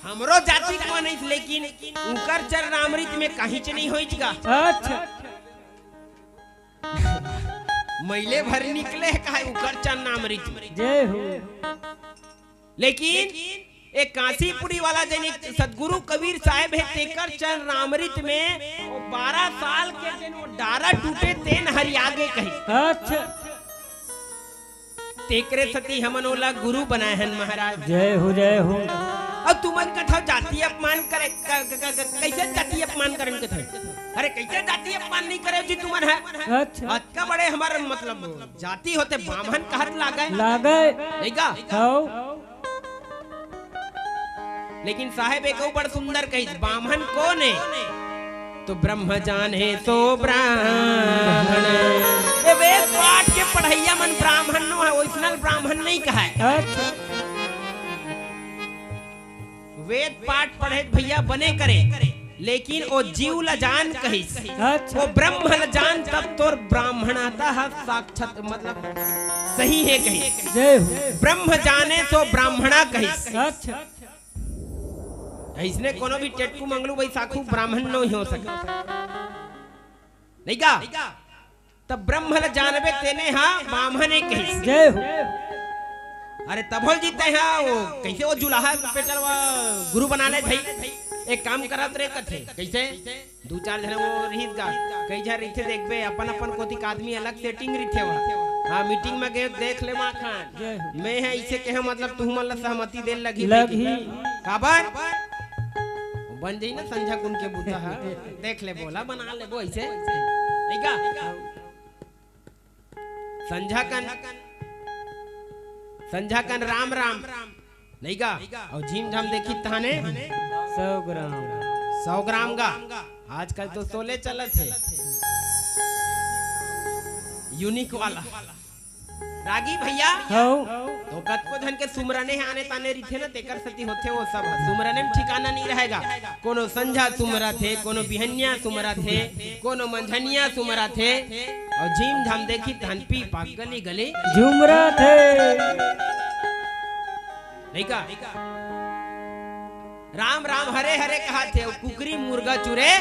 हमरो जाति को नहीं लेकिन उनकर चरणामृत में कहीं च नहीं होई जगा अच्छा मैले भर निकले का उकर चरणामृत जय हो लेकिन एक काशीपुरी वाला जन सदगुरु कबीर साहिब है तेकर चरणामृत में 12 साल के दिन वो डारा टूटे तेन हरियागे कही अच्छा तेकरे सती हमन ओला गुरु बनाए हैं महाराज जय हो अब तुमन कथा जाति अपमान करे कैसे जाति अपमान करन कथा अरे कैसे जाति अपमान नहीं करे जी तुमन है अच्छा अतका बड़े हमारे मतलब जाति होते ब्राह्मण कहत लागे देखा हां लेकिन साहेब एक बड़ सुंदर कही ब्राह्मण कौन है तो ब्रह्म जाने तो ब्राह्मण वेद पाठ के पढ़ैया मन ब्राह्मण नो है, ओरिजिनल ब्राह्मण नहीं कहा है। अच्छा वेद पाठ पढ़े भैया बने करे, लेकिन वो जीव ल जान कहिस, अच्छा वो ब्रह्म ल जान, तब तोर ब्राह्मणता है साक्षात, मतलब सही है कहिस। जय हो। ब्रह्म जाने तो ब्राह्मणा कहिस। अच्छा इसने कोनो भी टेटकू मंगलू बैसाखू ब्राह्मण नहीं हो सके, नहीं का? तब ब्रह्म ल जानबे तेने हाँ ब्राह्मण कहिस। जय हो। अरे तब हो जीते हैं वो कैसे वो जुलाहा पे चलवा गुरु बना ले भाई। एक काम करत रे कथे कैसे दो चार जन वो रहित गा कई जा रहिथे देखबे अपन अपन कोती का आदमी अलग सेटिंग रहिथे वा। हां मीटिंग में गए देख ले मां खान मैं है इसे कहे मतलब तू मन ला सहमति दे लगी काबर बन जाई ना संझा कुन के बुता है देख ले बोला बना ले वो ऐसे नहीं का संझा कन राम राम नहीं का और झीम झाम देखी थाने 100 ग्राम का आजकल तो 16 चलत है यूनिक वाला रागी भैया तो कतको धन के सुमरने है आने ताने रिथे ना तेकर सती होथे वो सब सुमरने में ठिकाना नहीं रहेगा। कोनो संझा सुमरा थे, कोनो बिहनिया सुमरा थे, कोनो मंझनिया सुमरा थे और झीम झाम देखी धन पी पाक गली गली झुमरा थे नहीं का राम राम हरे हरे कहा थे कुकरी मुर्गा चुरे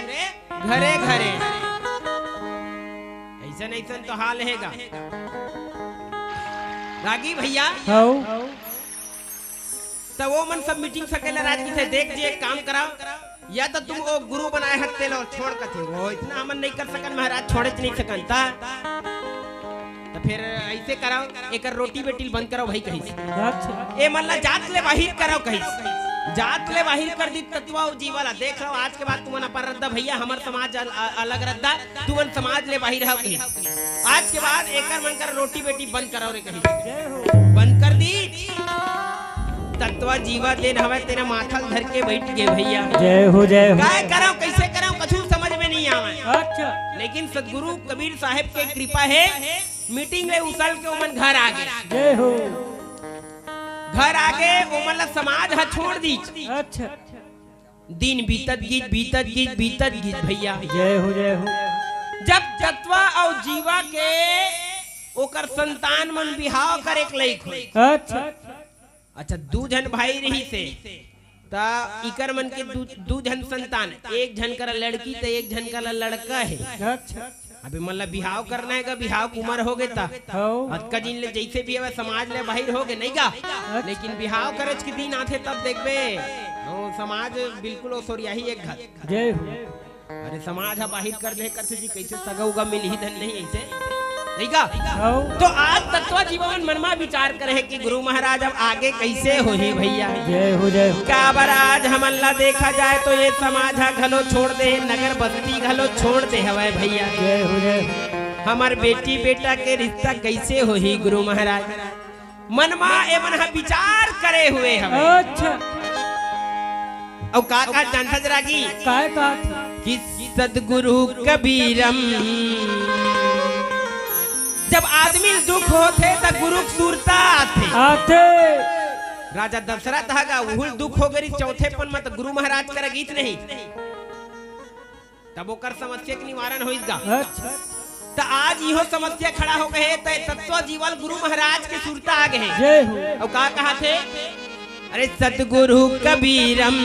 घरे घरे ऐसा नहीं तो हाल रहेगा रागी भैया। तो वो मन सब मीटिंग सकेला रात की थे देख जी एक काम कराओ या तो तुम वो गुरु बनाए हत्ते लो छोड़ कर थे वो इतना अमन नहीं कर सकन महाराज छोड़े नहीं सकन था तो फिर ऐसे कराओ एक रोटी बेटी बंद कराओ भाई कहीं ए मतलब जात ले बाहिर कराओ कहीं जात ले बाहिर कर दी तत्वा जीवाला देख रहा आज के बाद तुमन अपन रद्दा भैया हमार समाज अलग रद्दा तुमन समाज ले बाहिर हो कहीं आज के बाद एकर मन कर रोटी बेटी बंद कराओ रे कहीं बंद कर दी तत्वा जीवा दिन हवे तेरा माथा धर के बैठ गए भैया जय हो काय कराओ कैसे कराओ कछु समझ में नहीं आवे। अच्छा लेकिन सदगुरु कबीर साहब के कृपा है मीटिंग ले उसल के ओमन घर आ गए। जय हो। घर आगे ओमन समाज ह छोड़ दी। अच्छा दिन बीतत गीत भैया जय हो। जब तत्वा और जीवा के ओकर संतान मन बिहाव करे के लइक अच्छा दू जन भाई रही से ता इकर मन के दू जन संतान एक जन कर लड़की तो एक जन का लड़का है। अच्छा अभी मतलब बिहाव करना है का बिहाव कुमार हो गए था अतका दिन ले जैसे भी है समाज ले बाहर हो गए नहीं का लेकिन बिहाव करे के दिन आते तब देखबे समाज बिल्कुल सोरिया ही एक घर। जय हो। अरे समाज हा बाहिर कर दे करते जी कैसे सगा उगा मिल ही धन नहीं ऐसे नहीं का तो आज तत्व जीवन मनमा विचार करे कि गुरु महाराज अब आगे कैसे हो ही भैया। जय हो। काबर आज हमला देखा जाए तो ये समाज हा घलो छोड़ दे नगर बस्ती घलो छोड़ दे हवे भैया। जय हो। हमार बेटी बेटा के रिश्ता कैसे हो ही गुरु महाराज मनमा एमन हा विचार करे हुए हवे। अच्छा और का जानता जरा की कि सदगुरु कबीरम जब आदमी दुख होते तब गुरु सूरता आते राजा दशरथ धागा उहुल दुख हो गई चौथे पन मत गुरु महाराज कर गीत नहीं तब ओकर समस्या के निवारण होइगा। तो आज इहो समस्या खड़ा हो गए तो तत्व जीवन गुरु महाराज के सूरता आ गए। और का कहा थे अरे सतगुरु कबीरम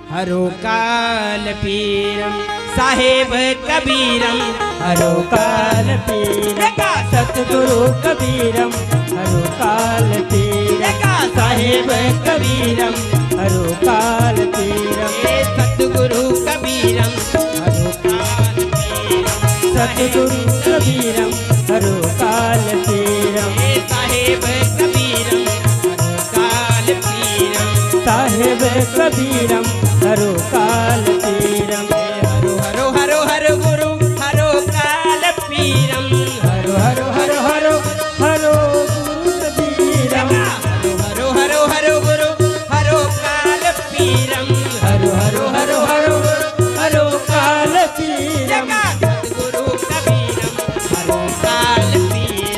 हरो काल पीरम साहेब कबीरम हरो काल पीरम सतगुरु कबीरम हरो काल पीरम साहेब कबीरम हरो काल पीरम सतगुरु कबीरम हरो काल पीरम सतगुरु कबीरम हरो काल पीरम साहेब कबीरम हरो काल पीरम साहेब कबीरम हरो काल पीरम हरो हरो हरो गुरु हरो काल पीरम हरो हरो हरो हरो हरो गुरु कबीरम हरो हरो हरो गुरु हरो काल पीरम हरो हरो हरो हरो हरो काल पीरम गुरु कबीरम हरो काल पीरम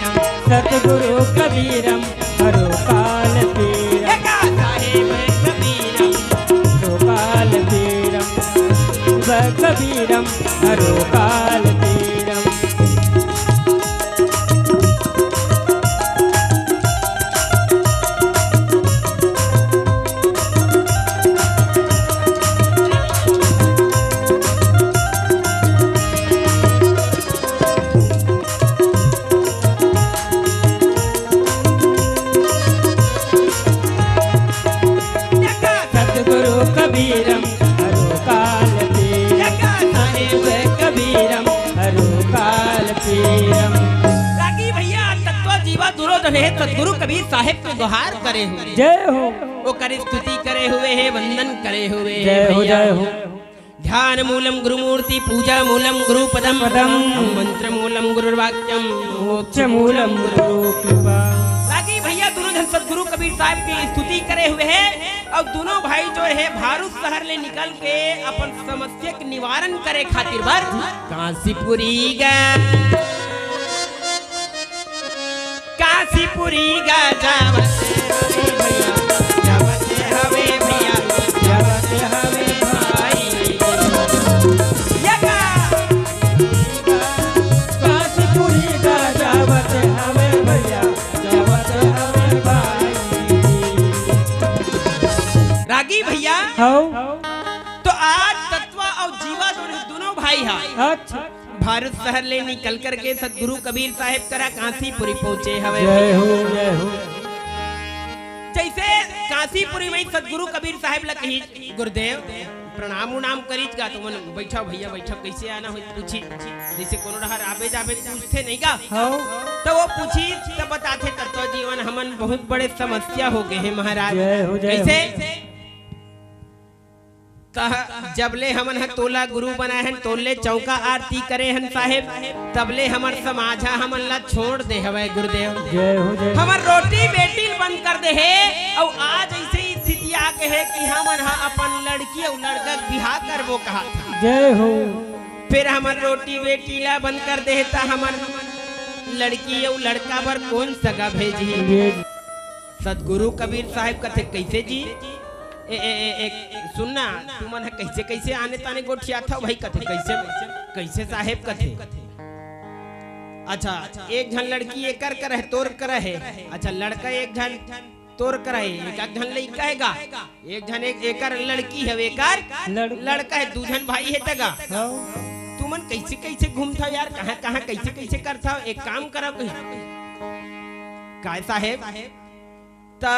कबीरम हरो काल तीरम। सतगुरु कबीरम हरो काल तीरम, साहेब कबीरम हरो काल तीरम। रागी भैया तत्व जीवा दुरोधन है सतगुरु कबीर साहेब को गुहार करे हुए, जय हो वो करे स्तुति करे हुए है, वंदन करे हुए है जय हो भैया। जय हो। ध्यान मूलम गुरुमूर्ति, पूजा मूलम गुरु पदम, पदम, मंत्र मूलम गुरुर्वाक्यम, मोक्ष मूलम गुरु कृपा। रागी भैया दुरोधन सतगुरु कबीर साहब की स्तुति करे हुए है और दोनों भाई जो है भारूद शहर ले निकल के अपन समस्या के निवारण करे खातिर बर काशीपुरी गए, काशीपुरी गा जावत भैया, जावत हवे भैया, जावत हवे भाई यगा काशीपुरी का जावत हमें भैया, जावत हमें भाई। रागी भैया हो तो आज तत्वा और जीवा दोनों भाई हा अच्छा, भारत शहर ले निकल करके सतगुरु कबीर साहेब करा काशीपुरी पहुंचे हवे। जय हो जय हो। जैसे काशीपुरी में सतगुरु कबीर साहेब ला कही गुरुदेव प्रणाम उनाम करीज गा, तुमन बैठा भैया बैठा, कैसे आना हो पूछी, जैसे कोनो रहर आबे जाबे पूछते नहीं का हो तो वो पूछी तब बताते तत्व जीवन हमन बहुत बड़े समस्या हो गए हैं महाराज। जय हो जय हो। कैसे जबले हमन ह तोला गुरु बनाए हैं, तोले चौका आरती करे हैं साहेब, तबले हमर समाजा हमन ला छोड़ दे हवे गुरुदेव। जय हो जय हो। हमर रोटी बेटी बंद कर दे है और आज ऐसे स्थिति आ के है कि हमन हा अपन लड़की और लड़का बिहार करबो कहा था। जय हो। फिर हमर रोटी बेटी ला बंद कर दे ता हमर लड़की और लड़का पर कौन सगा भेजी। सतगुरु कबीर साहिब कथे कैसे जी एक सुनना तुमन है कैसे कैसे आने ताने गोठिया था भाई कथे कैसे कैसे साहेब कथे। अच्छा एक झन लड़की एकर कर है तोर कर है, अच्छा लड़का एक झन तोर कर है, एक झन लड़का हैगा, एक झन एक एकर लड़की है, एकर लड़का है, दू झन भाई है तगा। तुमन कैसे कैसे घूमता यार, कहाँ कहाँ कैसे कैसे करता। एक काम करो काय साहेब ता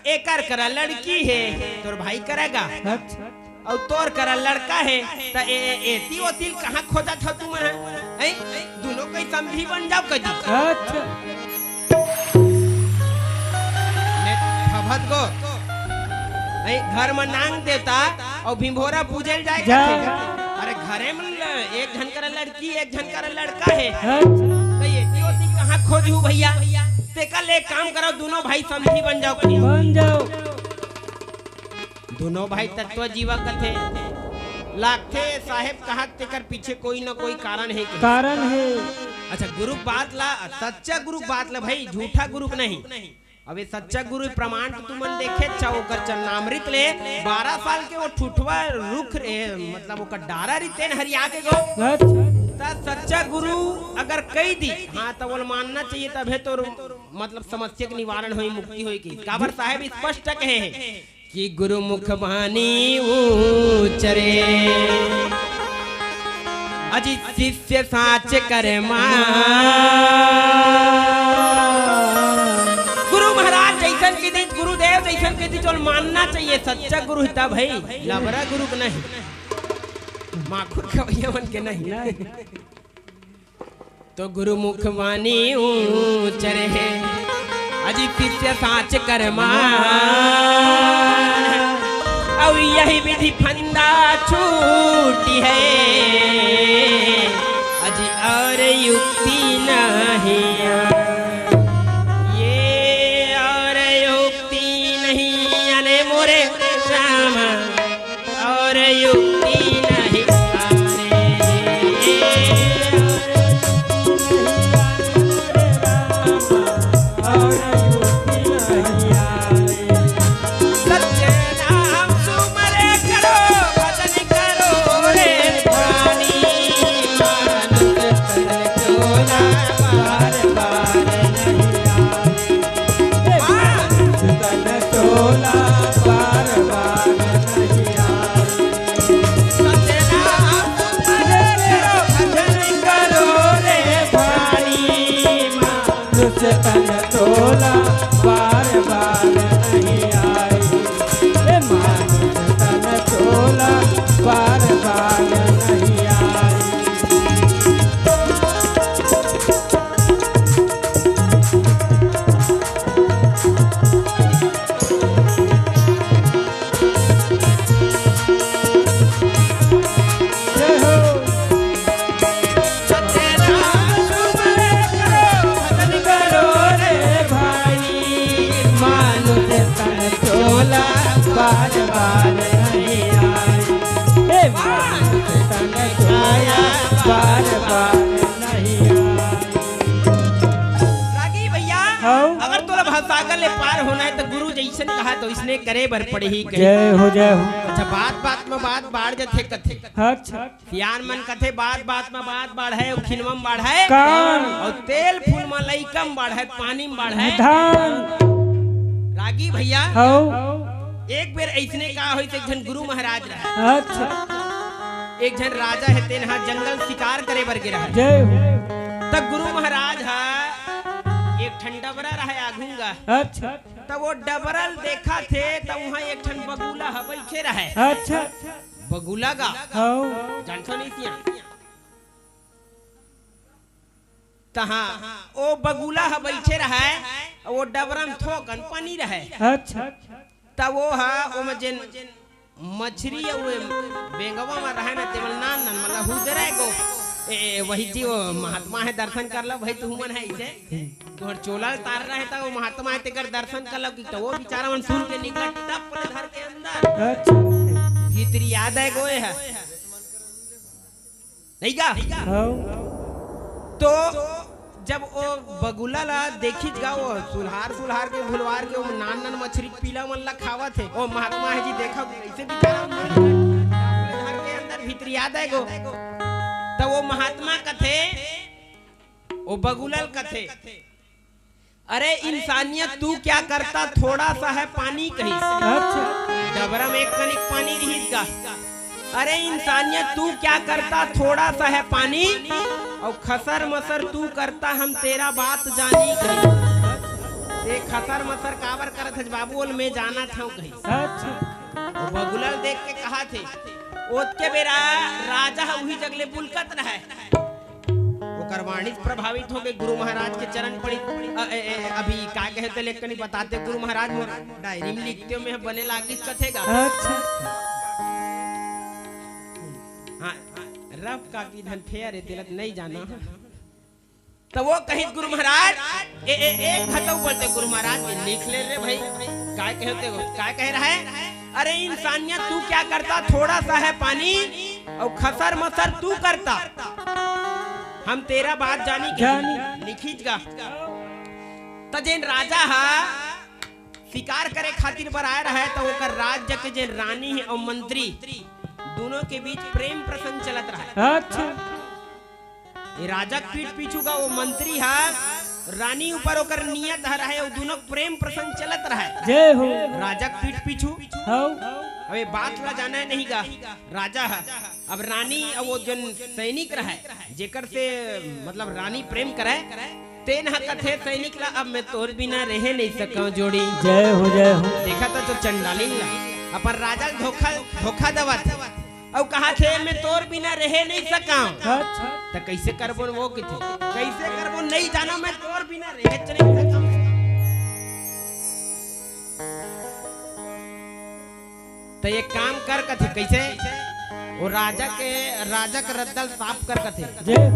एकर करा लड़की है तोर भाई करेगा और तोर करा लड़का है ता एती ओतिल कहाँ खोजा था तुम है दोनों कई समझी बन जाओ कदी। अच्छा भगत को घर में नांग देवता और भिंभोरा पूजल जाए जा। अरे घरे में एक झन करा लड़की एक झन करा लड़का है अच्छा। एती ओतिल कहाँ खोजू भैया। कल एक काम करो दोनों भाई समझी बन जाओ बन जाओ। दोनों भाई तत्व जीवा कथे लागथे साहेब कहा तेकर पीछे कोई ना कोई कारण है कि? कारण है। अच्छा गुरु बात ला सच्चा गुरु बात ला भाई, झूठा गुरु नहीं। अबे सच्चा गुरु प्रमाण तुमन देखे चौकर चन्नामृत ले 12 साल के वो ठुठवा रुख मतलब वो डारा रितेन हरिया के गो। अच्छा सच्चा गुरु अगर कही दी हाँ तो वो मानना चाहिए तबे तो मतलब समस्या के निवारण हुई मुक्ति हुई की। काबर साहेब स्पष्ट कहे हैं कि गुरु मुख बानी उचरे अजी शिष्य साच करे गुरु महाराज जैसन की दी गुरुदेव जैसन की दी जो मानना चाहिए सच्चा गुरु हिता भाई, लबरा गुरु का नहीं, माखुर खवैया मन के नहीं। तो गुरु मुख वाणी उचरे है अजी शिष्य साच कर्मा और यही विधि फंदा छूटी है अजी और युक्ति नहीं, ये और युक्ति नहीं अने मोरे श्याम और युक्ति नहीं। सत्य नाम सुमरे करो भजन करो रे प्राण बार बार नहीं आए, हे मानुष तन काया बार बार नहीं आए। रागी भैया हाँ। अगर तोला भवसागर ले पार होना है तो गुरु जैसे ने कहा तो इसने करे बर पड़ी ही कही। जय हो जय हो। अच्छा बात बात में बात बाढ़ जथे कथे अच्छा सियान मन कथे बात बात में बात बढ़े खिनवम बढ़े कान और तेल फूल में लइकम बढ़े पानी में बढ़े धान। रागी भैया हो एक बेर ऐसने का होई एक जन गुरु महाराज रहे, अच्छा एक जन राजा है तेन हा जंगल शिकार करे बर गिरा है। जय हो। तब गुरु महाराज हा एक ठन डबरा रहे आघूंगा, अच्छा तब वो डबरल देखा थे तब वहाँ एक ठन बगुला हा बैठे रहे। अच्छा बगुला गा हो जानतो नहीं सिया तहा ओ बगुला हा बैठे रहे वो डबरम थोकन पानी रहे। अच्छा तब वो हा ओ में जेन मछली वो बेंगवा में रहे ना तेवल नान नान मतलब हुदरे को वही जी वो महात्मा है दर्शन कर लो भाई तू मन है इसे तोहर चोला तार रहे था वो महात्मा है तेकर दर्शन कर लो कि तो वो बेचारा मन सुन के निकला टप पले घर के अंदर। अच्छा भीतरी याद है गोए है नहीं का हो तो जब वो बगुला ला देखी गा वो सुलहार सुलहार के भुलवार के वो नान नान मछली पीला मन ला खावा थे ओ महात्मा है जी देखा ऐसे बेचारा घर के अंदर भीतरी याद है गो तो वो महात्मा कथे वो बगुलल कथे अरे इंसानियत तू क्या करता थोड़ा सा है पानी कहीं अच्छा डबरा में एक कनिक पानी रही का। अरे इंसानियत तू क्या करता थोड़ा सा है पानी और खसर मसर तू करता हम तेरा बात जानी कहीं। ये खसर मसर काबर करत है बाबू मैं जाना था कहीं। अच्छा वो बगुलल देख के कहा थे ओत के बेरा राजा वही जगले बुलकत रहे ओकर वाणी से प्रभावित हो गए गुरु महाराज के चरण पड़ी अभी का कहते लेकिन बताते गुरु महाराज मोर डायरी में लिखते हो मैं बने लागी कथेगा। अच्छा हाँ रब का की धन फेयर दिलत नहीं जाना तो वो कही गुरु महाराज एक खतौ बोलते गुरु महाराज लिख ले रे भाई काय कहते हो काय कह रहा है। अरे इंसानियत तू क्या करता थोड़ा सा है पानी और खसर मसर तू करता हम तेरा बात जानी लिखीज गा। तजेन राजा हा शिकार करे खातिर पर आया रहा है तो ओकर राज्य के जे रानी है और मंत्री दोनों के बीच प्रेम प्रसंग चलत रहा है। अच्छा ये राजा पीठ पीछू का वो मंत्री हा रानी ऊपर ओकर नियत है रहे और दोनों प्रेम प्रसंग चलत रहा है। जय हो। राजा पीठ पीछू हो अबे बात ला जाना नहीं गा राजा है अब रानी अब वो जन सैनिक रहे जेकर से मतलब रानी प्रेम करे तेन हकथे सैनिक ला अब मैं तोर बिना रह नहीं सकूं जोड़ी। जय हो जय हो। देखा तो चंडाली ला अपन राजा धोखा दवत और कहा थे मैं तोर बिना रह नहीं सका अच्छा तो कैसे करबो वो किथे कैसे करबो नहीं जाना मैं तोर बिना रह नहीं सका। तो ये काम कर कथे कैसे वो राजा के रद्दल साफ कर कथे जय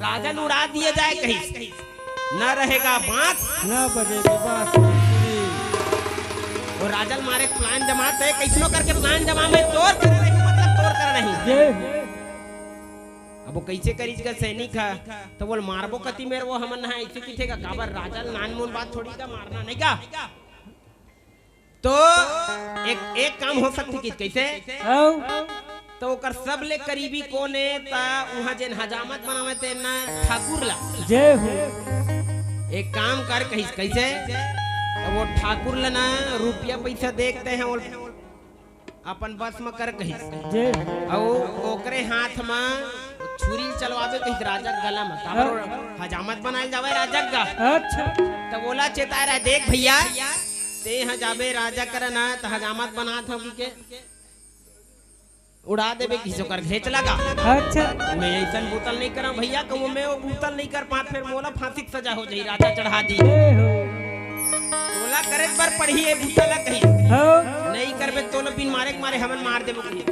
राजा ने उड़ा दिया जाए कहीं न रहेगा बांस ना बजेगी बांस और राजल मारे प्लान जमाते है कैसनो करके प्लान जमा में तोड़ कर नहीं मतलब तोड़ कर नहीं। जय अब वो कैसे करी का सैनिक है तो बोल मारबो कति मेरे वो हमन है ऐसे किथेगा काबर राजल नान मूल बात थोड़ी का मारना नहीं का। तो एक काम हो सकती कि कैसे हो तो ओकर सब ले करीबी कोने ता वहां जेन हजामत बनावे ते ना ठाकुर ला जय हो। एक काम कर कैसे तो वो ठाकुर ला ना रुपया पैसा देखते हैं और अपन बस में कर कही जय और ओकरे हाथ में छुरी चलवावे कही राजा गला में काबर हजामत बनाए जावे राजा का। अच्छा तो बोला चेता रहा देख भैया ते हजाबे राजा करना तो हजामत बना था के उड़ा देवे किसी कर घेच लगा। अच्छा मैं ऐसा बूतल नहीं करा भैया कहूँ मैं वो बूतल नहीं कर पा फिर मोला फांसी की सजा हो जाई राजा चढ़ा दी जय हो। बोला करे पर पढ़ी है बूतल कही हो नहीं करबे तो न बिन मारे के मारे हमन मार देबो कही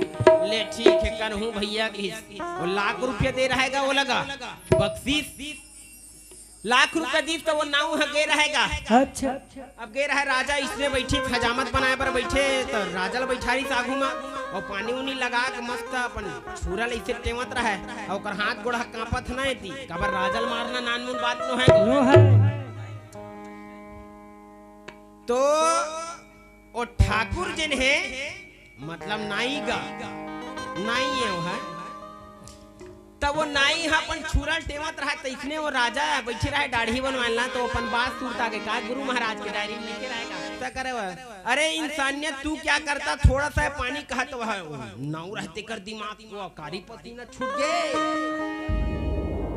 ले ठीक है कर हूँ भैया की वो लाख रुपया दे रहेगा वो लगा बख्शीश लाख रुपया दी तो वो नाव गे रहेगा। अच्छा अब गे रहा राजा इसमें बैठी हजामत बनाए पर बैठे तो राजा बैठारी सागू में और पानी उनी लगा के मस्त अपन छुरल ऐसे टेवत रहा और ओकर हाथ गोड़ कांपत ना थी कबर राजल मारना नानमुन बात नो है नो है तो ओ ठाकुर जिन है मतलब नाई गा नाई है वो है तब वो नाई हा अपन छुरल टेवत रहा तो इसने वो राजा बैठे रहा दाढ़ी बनवाना तो अपन बात सुनता के कहा गुरु महाराज के डायरी में लिखे रहेगा क्या करे वह अरे इंसानियत तू क्या करता थोड़ा सा पानी कहा तो वह नाव रहते कर दिमाग को कारी पसीना छूट गए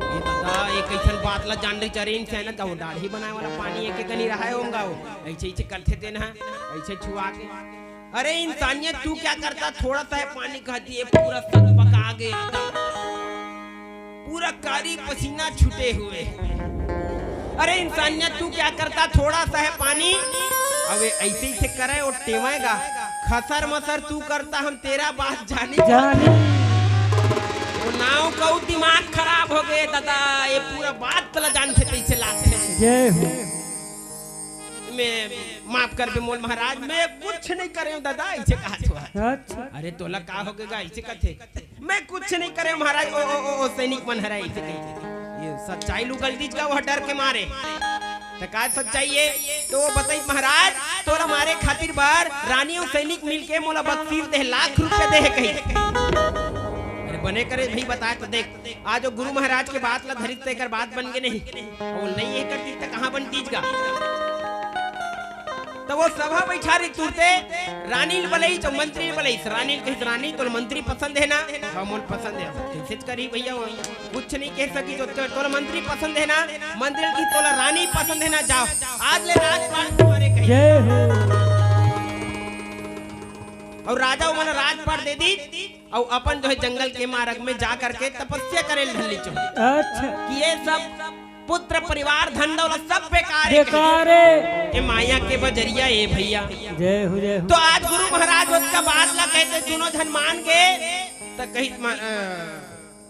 ये दादा एक ऐसा बात ला जान रही चरे इंसान का वो दाढ़ी बनाए वाला पानी एक नहीं रहा है होगा वो ऐसे ऐसे करते थे ना ऐसे छुआ के अरे इंसानियत तू क्या करता थोड़ा सा पानी कह दिए पूरा सच पका गया पूरा कारी पसीना छूटे हुए अरे इंसानियत तू क्या करता थोड़ा सा है पानी अब ऐसे ही से करे और टेवेगा खसर मसर तू करता हम तेरा बात जाने जाने वो नाव का दिमाग खराब हो गए दादा ये पूरा बात तला जानते कैसे लाते जय हो मैं माफ कर बेमोल महाराज मैं कुछ नहीं करे हूं दादा ऐसे कहा तो अच्छा अरे तोला का हो गएगा ऐसे कथे मैं कुछ नहीं करे महाराज ओ सैनिक मन हराई ऐसे कही ये सच्चाई लू गलती का वो डर के मारे तो का सच्चाई है तो वो बताई महाराज तोरा मारे खातिर बार रानी और सैनिक मिलके मोला बख्शीश दे लाख रुपए दे कही अरे बने करे भाई बताए तो देख आज गुरु महाराज के बात ला धरित कर बात बन गए नहीं वो नहीं है करती तो कहां बनती का तो वो सभा बैठा रही तुरते रानी बलई तो मंत्री बलई रानी कही रानी तो मंत्री पसंद है ना हाँ मोल पसंद है कैसे करी भैया कुछ नहीं कह सकी तो मंत्री पसंद है ना मंत्री की तोला रानी पसंद है ना जाओ आज ले राजपाट तुम्हारे कही जय हो और राजा वो मन राजपाट दे दी और अपन जो है जंगल के मार्ग में जा करके तपस्या करे ढल्ली चो अच्छा कि ये सब पुत्र परिवार धन दौलत सब बेकार बेकार है ये माया के बजरिया ये भैया जय हो जय हो तो आज गुरु महाराज उसका बात ला कहते दोनों धन मान के तो कही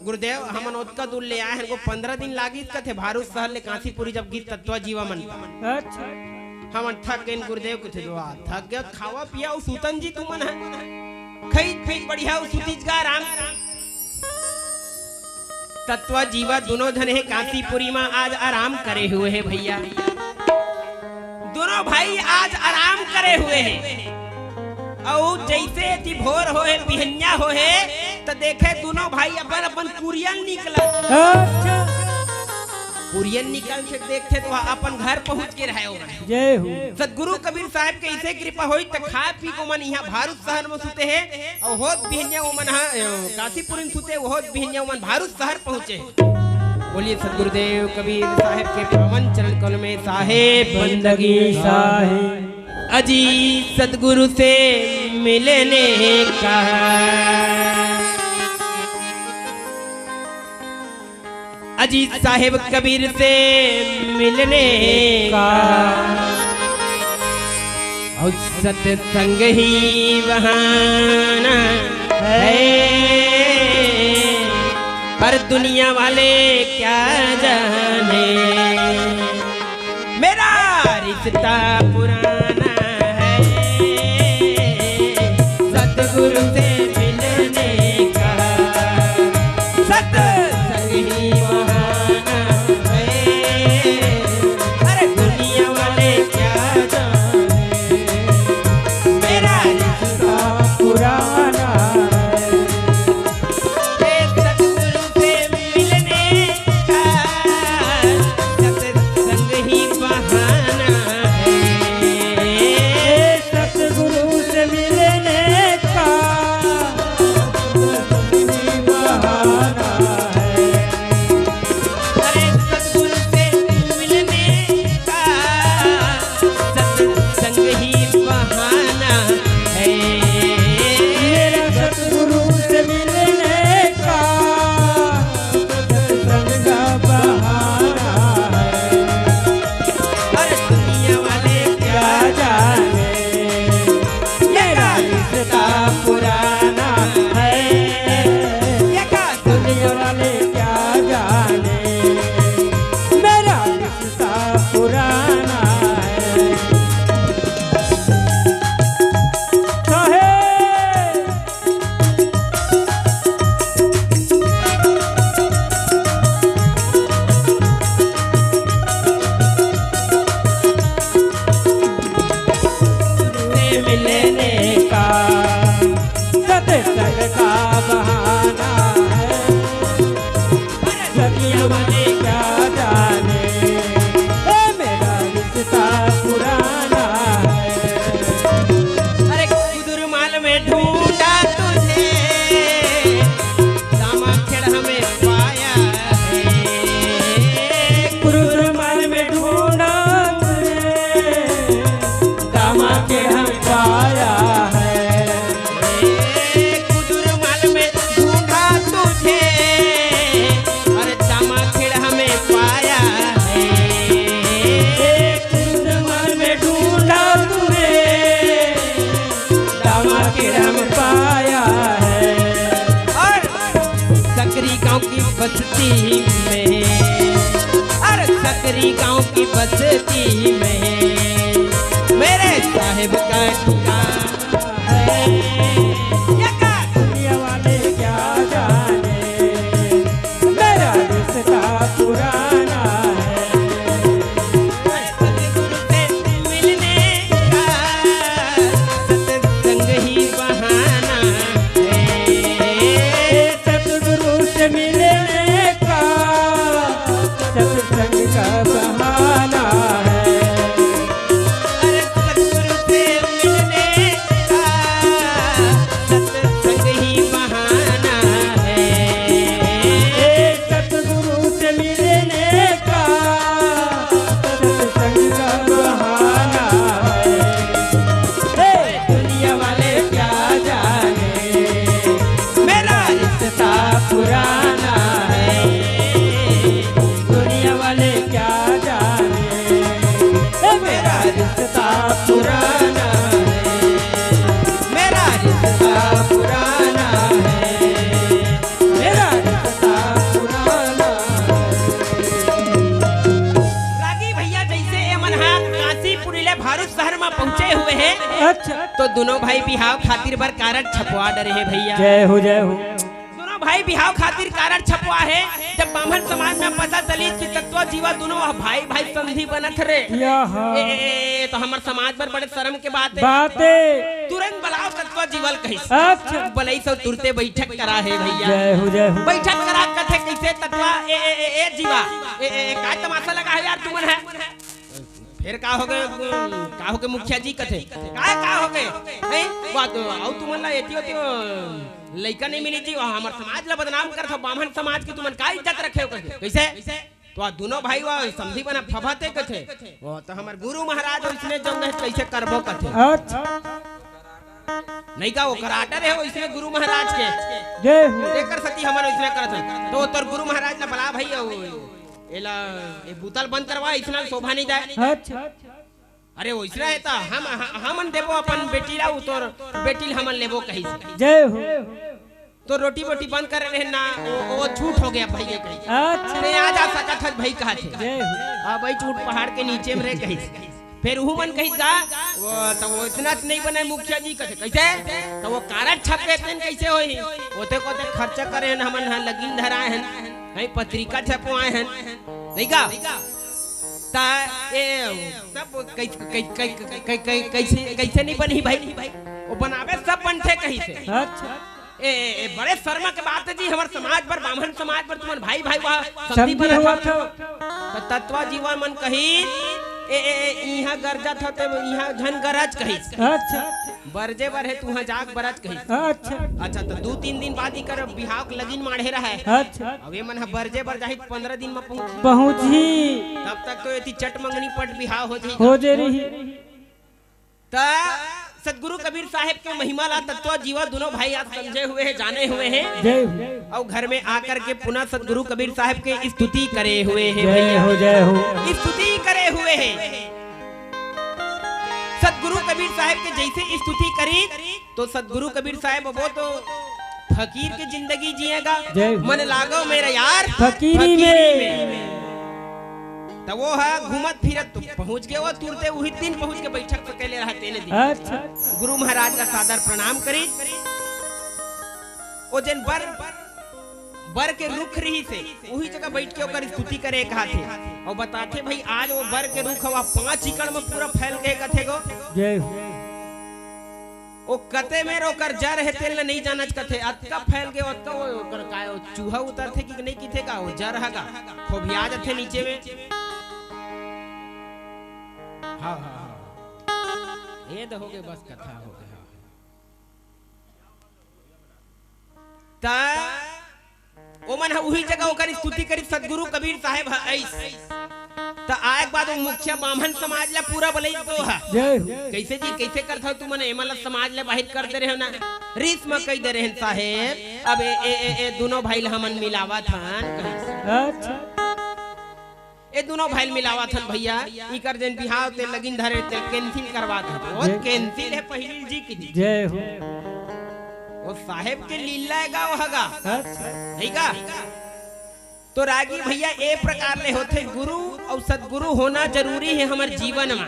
गुरुदेव हमन उसका दूर ले आए हमको 15 दिन लागी इसका थे भारत शहर ले काशीपुरी जब गीत तत्व जीवा मन अच्छा हमन थक गए गुरुदेव के थे थक गया खावा पिया और सूतन जी तुमन है खई खई बढ़िया सूतीज का आराम तत्व जीवा दोनों धन है काशीपुरी में आज आराम करे हुए हैं भैया दोनों भाई आज आराम करे हुए हैं और जैसे थी भोर होए बिहन्या होए तो देखे दोनों भाई अपन अपन कुरियन निकला अच्छा कुरियन निकल से देखते तो अपन घर पहुंच के रहे होगा जय हो सदगुरु कबीर साहब के ऐसे कृपा हुई तो खा पी को मन यहाँ भारत शहर में सुते हैं और होत बिहन्या मन काशीपुरी में सुते होत बिहन्या मन भारत शहर पहुंचे बोलिए सदगुरुदेव कबीर साहब के पावन चरण कमल में साहेब बंदगी साहेब अजी सदगुरु से मिलने का अजीत साहेब कबीर से मिलने का और सत्संग ही बहाना है पर दुनिया वाले क्या जाने मेरा रिश्ता पुराना है सतगुरु से मिलने का सत्संग ही दर्शन का बहाना है, सखिया वाले क्या जाने, मेरा रिश्ता पुराना है। अरे कुदुरमाल में ढूंढा तुझे, दामाखेड़ हमें पाया है। कुदुरमाल में ढूंढा तुझे, दामाखेड़ हम पाया है। कुदुरमाल में ढूंढा तुझे, अरे दामाखेड़ हमें पाया है। कुदुरमाल में ढूंढा तुझे, दामाखेड़ हम पाया है। और सकरी गांव की बस्ती में, अरे सकरी गांव की बस्ती में मेरे साहिब का ठिकाना है। ये का? दुनिया वाले क्या जाने, मेरा रिश्ता पुराना है। सतगुरु से मिलने का सत्संग ही बहाना है। सतगुरु से मिलने का सत्संग का बहाना है। अरे सतगुरु से मिलने का सत्संग ही बहाना है। सतगुरु से मिलने का सत्संग का बहाना है। दुनिया वाले क्या जाने, मेरा रिश्ता पुराना है। दुनिया वाले क्या जाने, मेरा रिश्ता पुराना है। मेरा रिश्ता पुराना है, मेरा रिश्ता पुराना रागी भैया जैसे ये मनहा काशीपुरी ले भारत शहर में पहुंचे हुए हैं, है। अच्छा, तो दोनों भाई बिहाव खातिर भर कारड छपवा डरे हैं भैया। जय हो जय हो। दोनों भाई बिहाव खातिर कारड छपवा है। जब ब्राह्मण समाज में पता चली कि तत्व जीवा दोनों भाई भाई संधि बनत रे, यहाँ तो हमार समाज पर बड़े शर्म के बात है। बातें। तुरंत बुलाओ तत्व जीवल कही अच्छा, बलई सब तुरते बैठक करा है भैया। जय हो जय हो। बैठक करा कथे कैसे तत्वा ए जीवा का तमाशा लगा है यार तुमन है। फिर का हो गए मुखिया जी कथे का हो गए नहीं बात आउ तुमन ला एतियो त्यो लइका नहीं मिली थी हमार समाज ला बदनाम करत ब्राह्मण समाज की तुमन का इज्जत रखे हो कैसे तो दोनों भाई वा समझी बना फफाते कथे वो तो हमार गुरु महाराज उसने जब कैसे करबो कथे। अच्छा, नहीं का वो कराटर है वो इसमें गुरु महाराज के जय हो। लेकर सती हमारे इसने करत है तो तोर गुरु महाराज ने बला भैया एला ए बोतल बंद करवा इसना शोभा नहीं जाए। अच्छा, अरे वो इसना है ता हमन देबो अपन बेटी ला तोर बेटी हमन लेबो कही जय हो। तो रोटी बोटी बंद कर रहे ना वो छूट हो गया भैया कही। अच्छा, अरे आ जा सका था भाई कहा थे जय हो। अब भाई चूट पहाड़ के नीचे में रह कही फिर वो मन कही जा वो तो वो इतना नहीं बने मुखिया जी कथे कैसे तो वो कारड छप के इतने कैसे होई ओते कोते खर्चा करे हैं हमन हां लगिन धराए हैं नहीं पत्रिका छपवाए हैं नहीं का ता ए सब कैसे कैसे नहीं बनी भाई वो बनावे सब बनते कहीं से। अच्छा, ए बड़े शर्मा के बात है जी हमारे समाज पर ब्राह्मण समाज पर तुमन भाई भाई वहाँ समझी हुआ था। तो तत्वा जीवन मन कही यहाँ गरजा था तो यहाँ झन गरज कही अच्छा, बरजे बर है तुहा जाग बरज कही। अच्छा, अच्छा तो 2-3 दिन बाद ही कर बिहाव के लगिन माढ़े रहा है। अच्छा, अब ये मन है बरजे बर जाहि 15 दिन में पहुंची पहुंची तब तक तो ये चट मंगनी पट बिहाव हो जी हो जे रही। ता सतगुरु कबीर साहब के महिमा ला तत्व जीवा दोनों भाई आप समझे हुए हैं जाने हुए हैं जय हो। और घर में आकर के पुनः सतगुरु कबीर साहब के स्तुति करे हुए हैं जय भैया हो जय हो। स्तुति करे हुए हैं। सतगुरु कबीर साहब के जैसे स्तुति करी तो सतगुरु कबीर साहब वो तो फकीर की जिंदगी जिएगा जय। मन लागो मेरा यार फकीरी में। तो वो है घूमत फिरत तो पहुंच गए वो तुरते वही दिन पहुंच के बैठक पे कैले रहा तेने दिन अच्छा, गुरु महाराज का सादर प्रणाम करी ओ जन बर के रुख रही से वही जगह बैठ के ओकर स्तुति करे कहा थे और बताते भाई आज वो बर के रुख हवा 5 एकड़ में पूरा फैल गए कथे गो जय हो। ओ कते में रोकर जर है तेल नहीं जानत कथे अतका फैल गए अतका वो ओकर काय ओ चूहा उतर थे कि नहीं किथे का वो जर हगा खोबिया जथे नीचे में हाँ हाँ हाँ ये तो हो गए बस कथा हो गया ता ओ मन वही जगह ओकर स्तुति करी सदगुरु कबीर साहेब ऐस ता आए बाद वो मुखिया ब्राह्मण समाज ला पूरा बलई तो है जय हो कैसे जी कैसे करता हो तू मने एमल समाज ले बाहिर कर दे रहे हो ना रीस में कह दे रहे हैं साहेब अब ए दोनों भाई हमन मिलावा थन अच्छा ए दोनों भाई मिलावा थन भैया ई कर जन बिहाव ते लगिन धरे ते कैंसिल करवा दे वो कैंसिल है पहिल जी की जय हो वो साहेब के लीला गाँव हगा अच्छा नहीं का तो रागी भैया ए प्रकार ले होते गुरु और सदगुरु होना जरूरी है हमारे जीवन में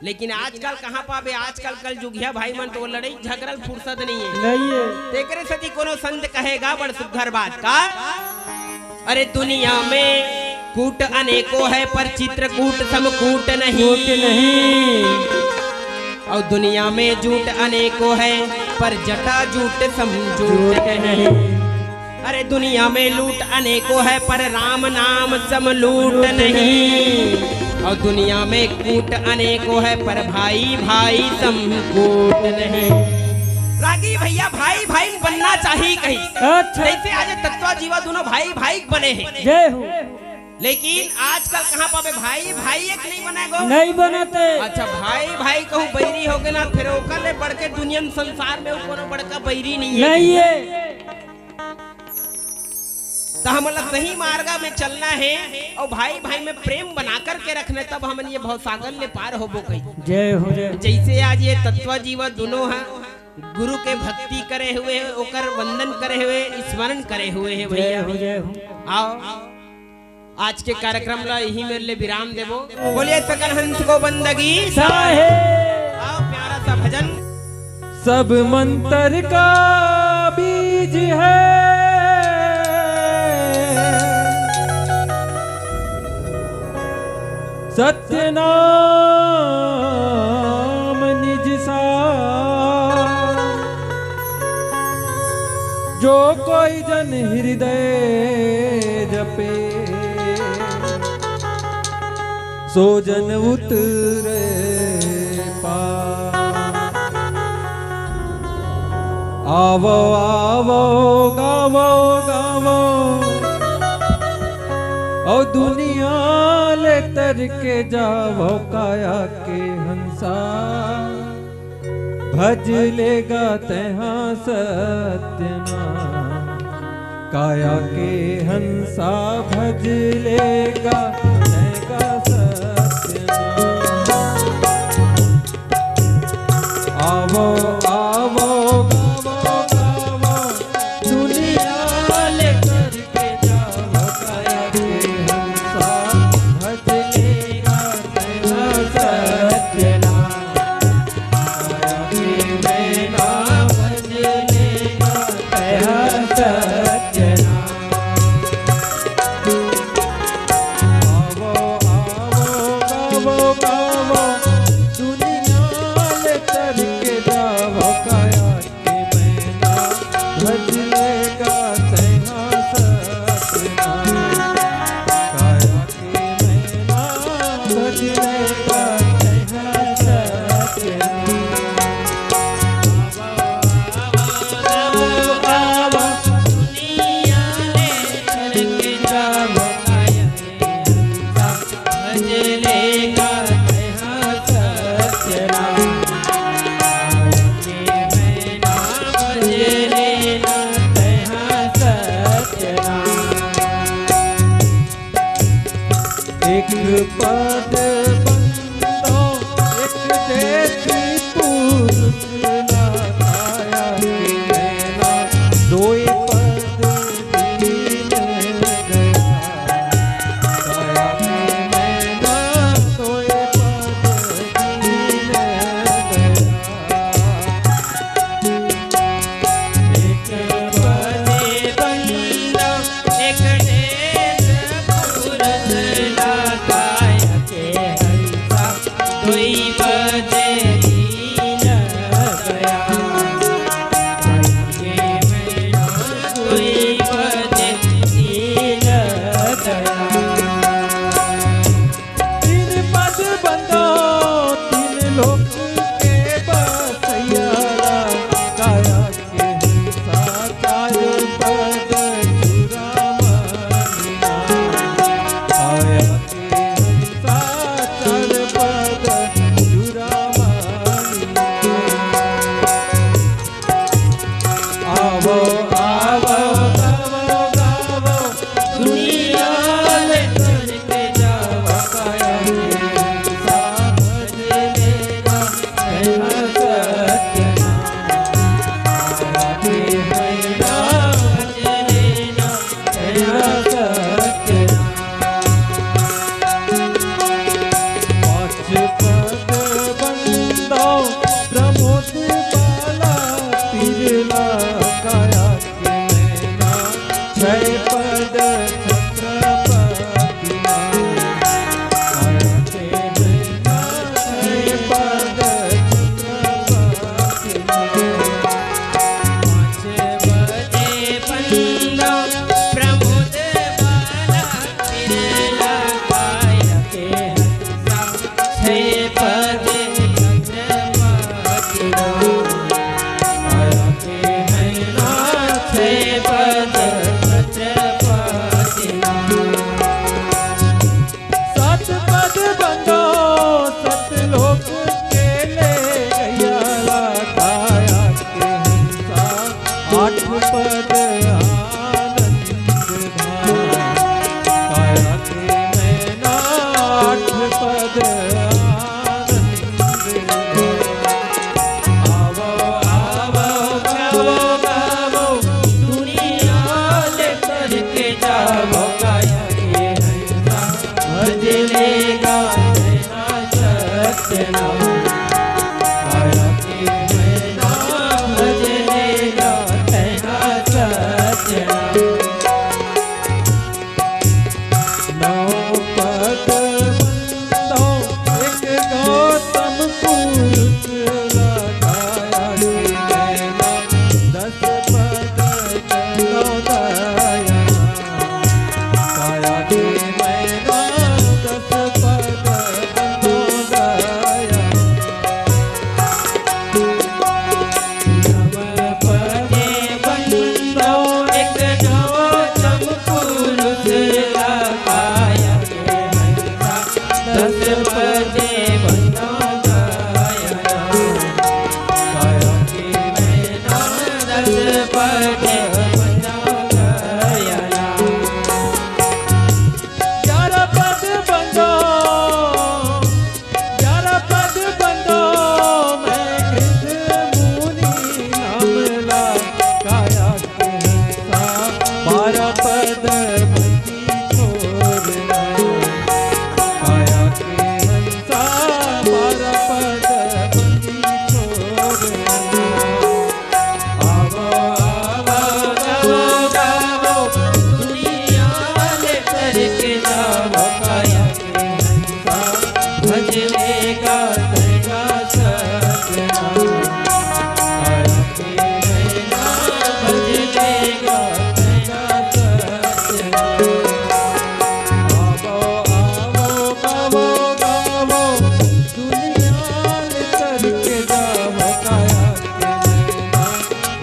लेकिन आजकल कहाँ पावे आजकल कल जुगिया भाई मन तो लड़ाई झगड़ल फुर्सत नहीं है नहीं है तेकरे सदी कोनो संत कहेगा बड़ सुघर बात का अरे दुनिया में कूट अनेकों है पर चित्रकूट समकूट नहीं और दुनिया में झूठ अनेकों है पर जटा झूठ समझूठ नहीं अरे दुनिया में लूट अनेकों है पर राम नाम समलूट नहीं और दुनिया में कूट अनेकों है पर भाई भाई समकूट नहीं रागी भैया भाई भाई बनना चाहिए कहीं अच्छा जैसे आज तत्वा जीवा दोनों भाई भाई बने हैं जय हो लेकिन आजकल कहाँ पावे भाई भाई एक नहीं बनेगो नहीं बनाते अच्छा भाई भाई कहूँ बैरी हो गए ना फिर ओकर ले बढ़ के दुनिया संसार में कोनो बड़का बैरी नहीं है नहीं है तो हमला सही मार्गा में चलना है और भाई भाई में प्रेम बना कर के रखना तब हमन ये भवसागर ले पार होबो कहीं जय हो जय जैसे आज ये तत्व जीवा दोनों हैं गुरु के भक्ति करे हुए ओकर वंदन करे हुए स्मरण करे हुए हैं जय भैया हो जय हो आओ आज के कार्यक्रम ला यही मेरे लिए विराम देवो बोलिए सकल हंस को बंदगी साहेब आओ प्यारा सा भजन सब मंत्र का बीज है सत्य नाम निज सा जो कोई जन हृदय जपे सो जन उतरे आवो आवो गावो गावो और दुनिया ले तर के जावो काया के हंसा भज लेगा तहा सत्यनाम काया के हंसा भज लेगा तहा सत्यनाम आवो आवो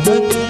भज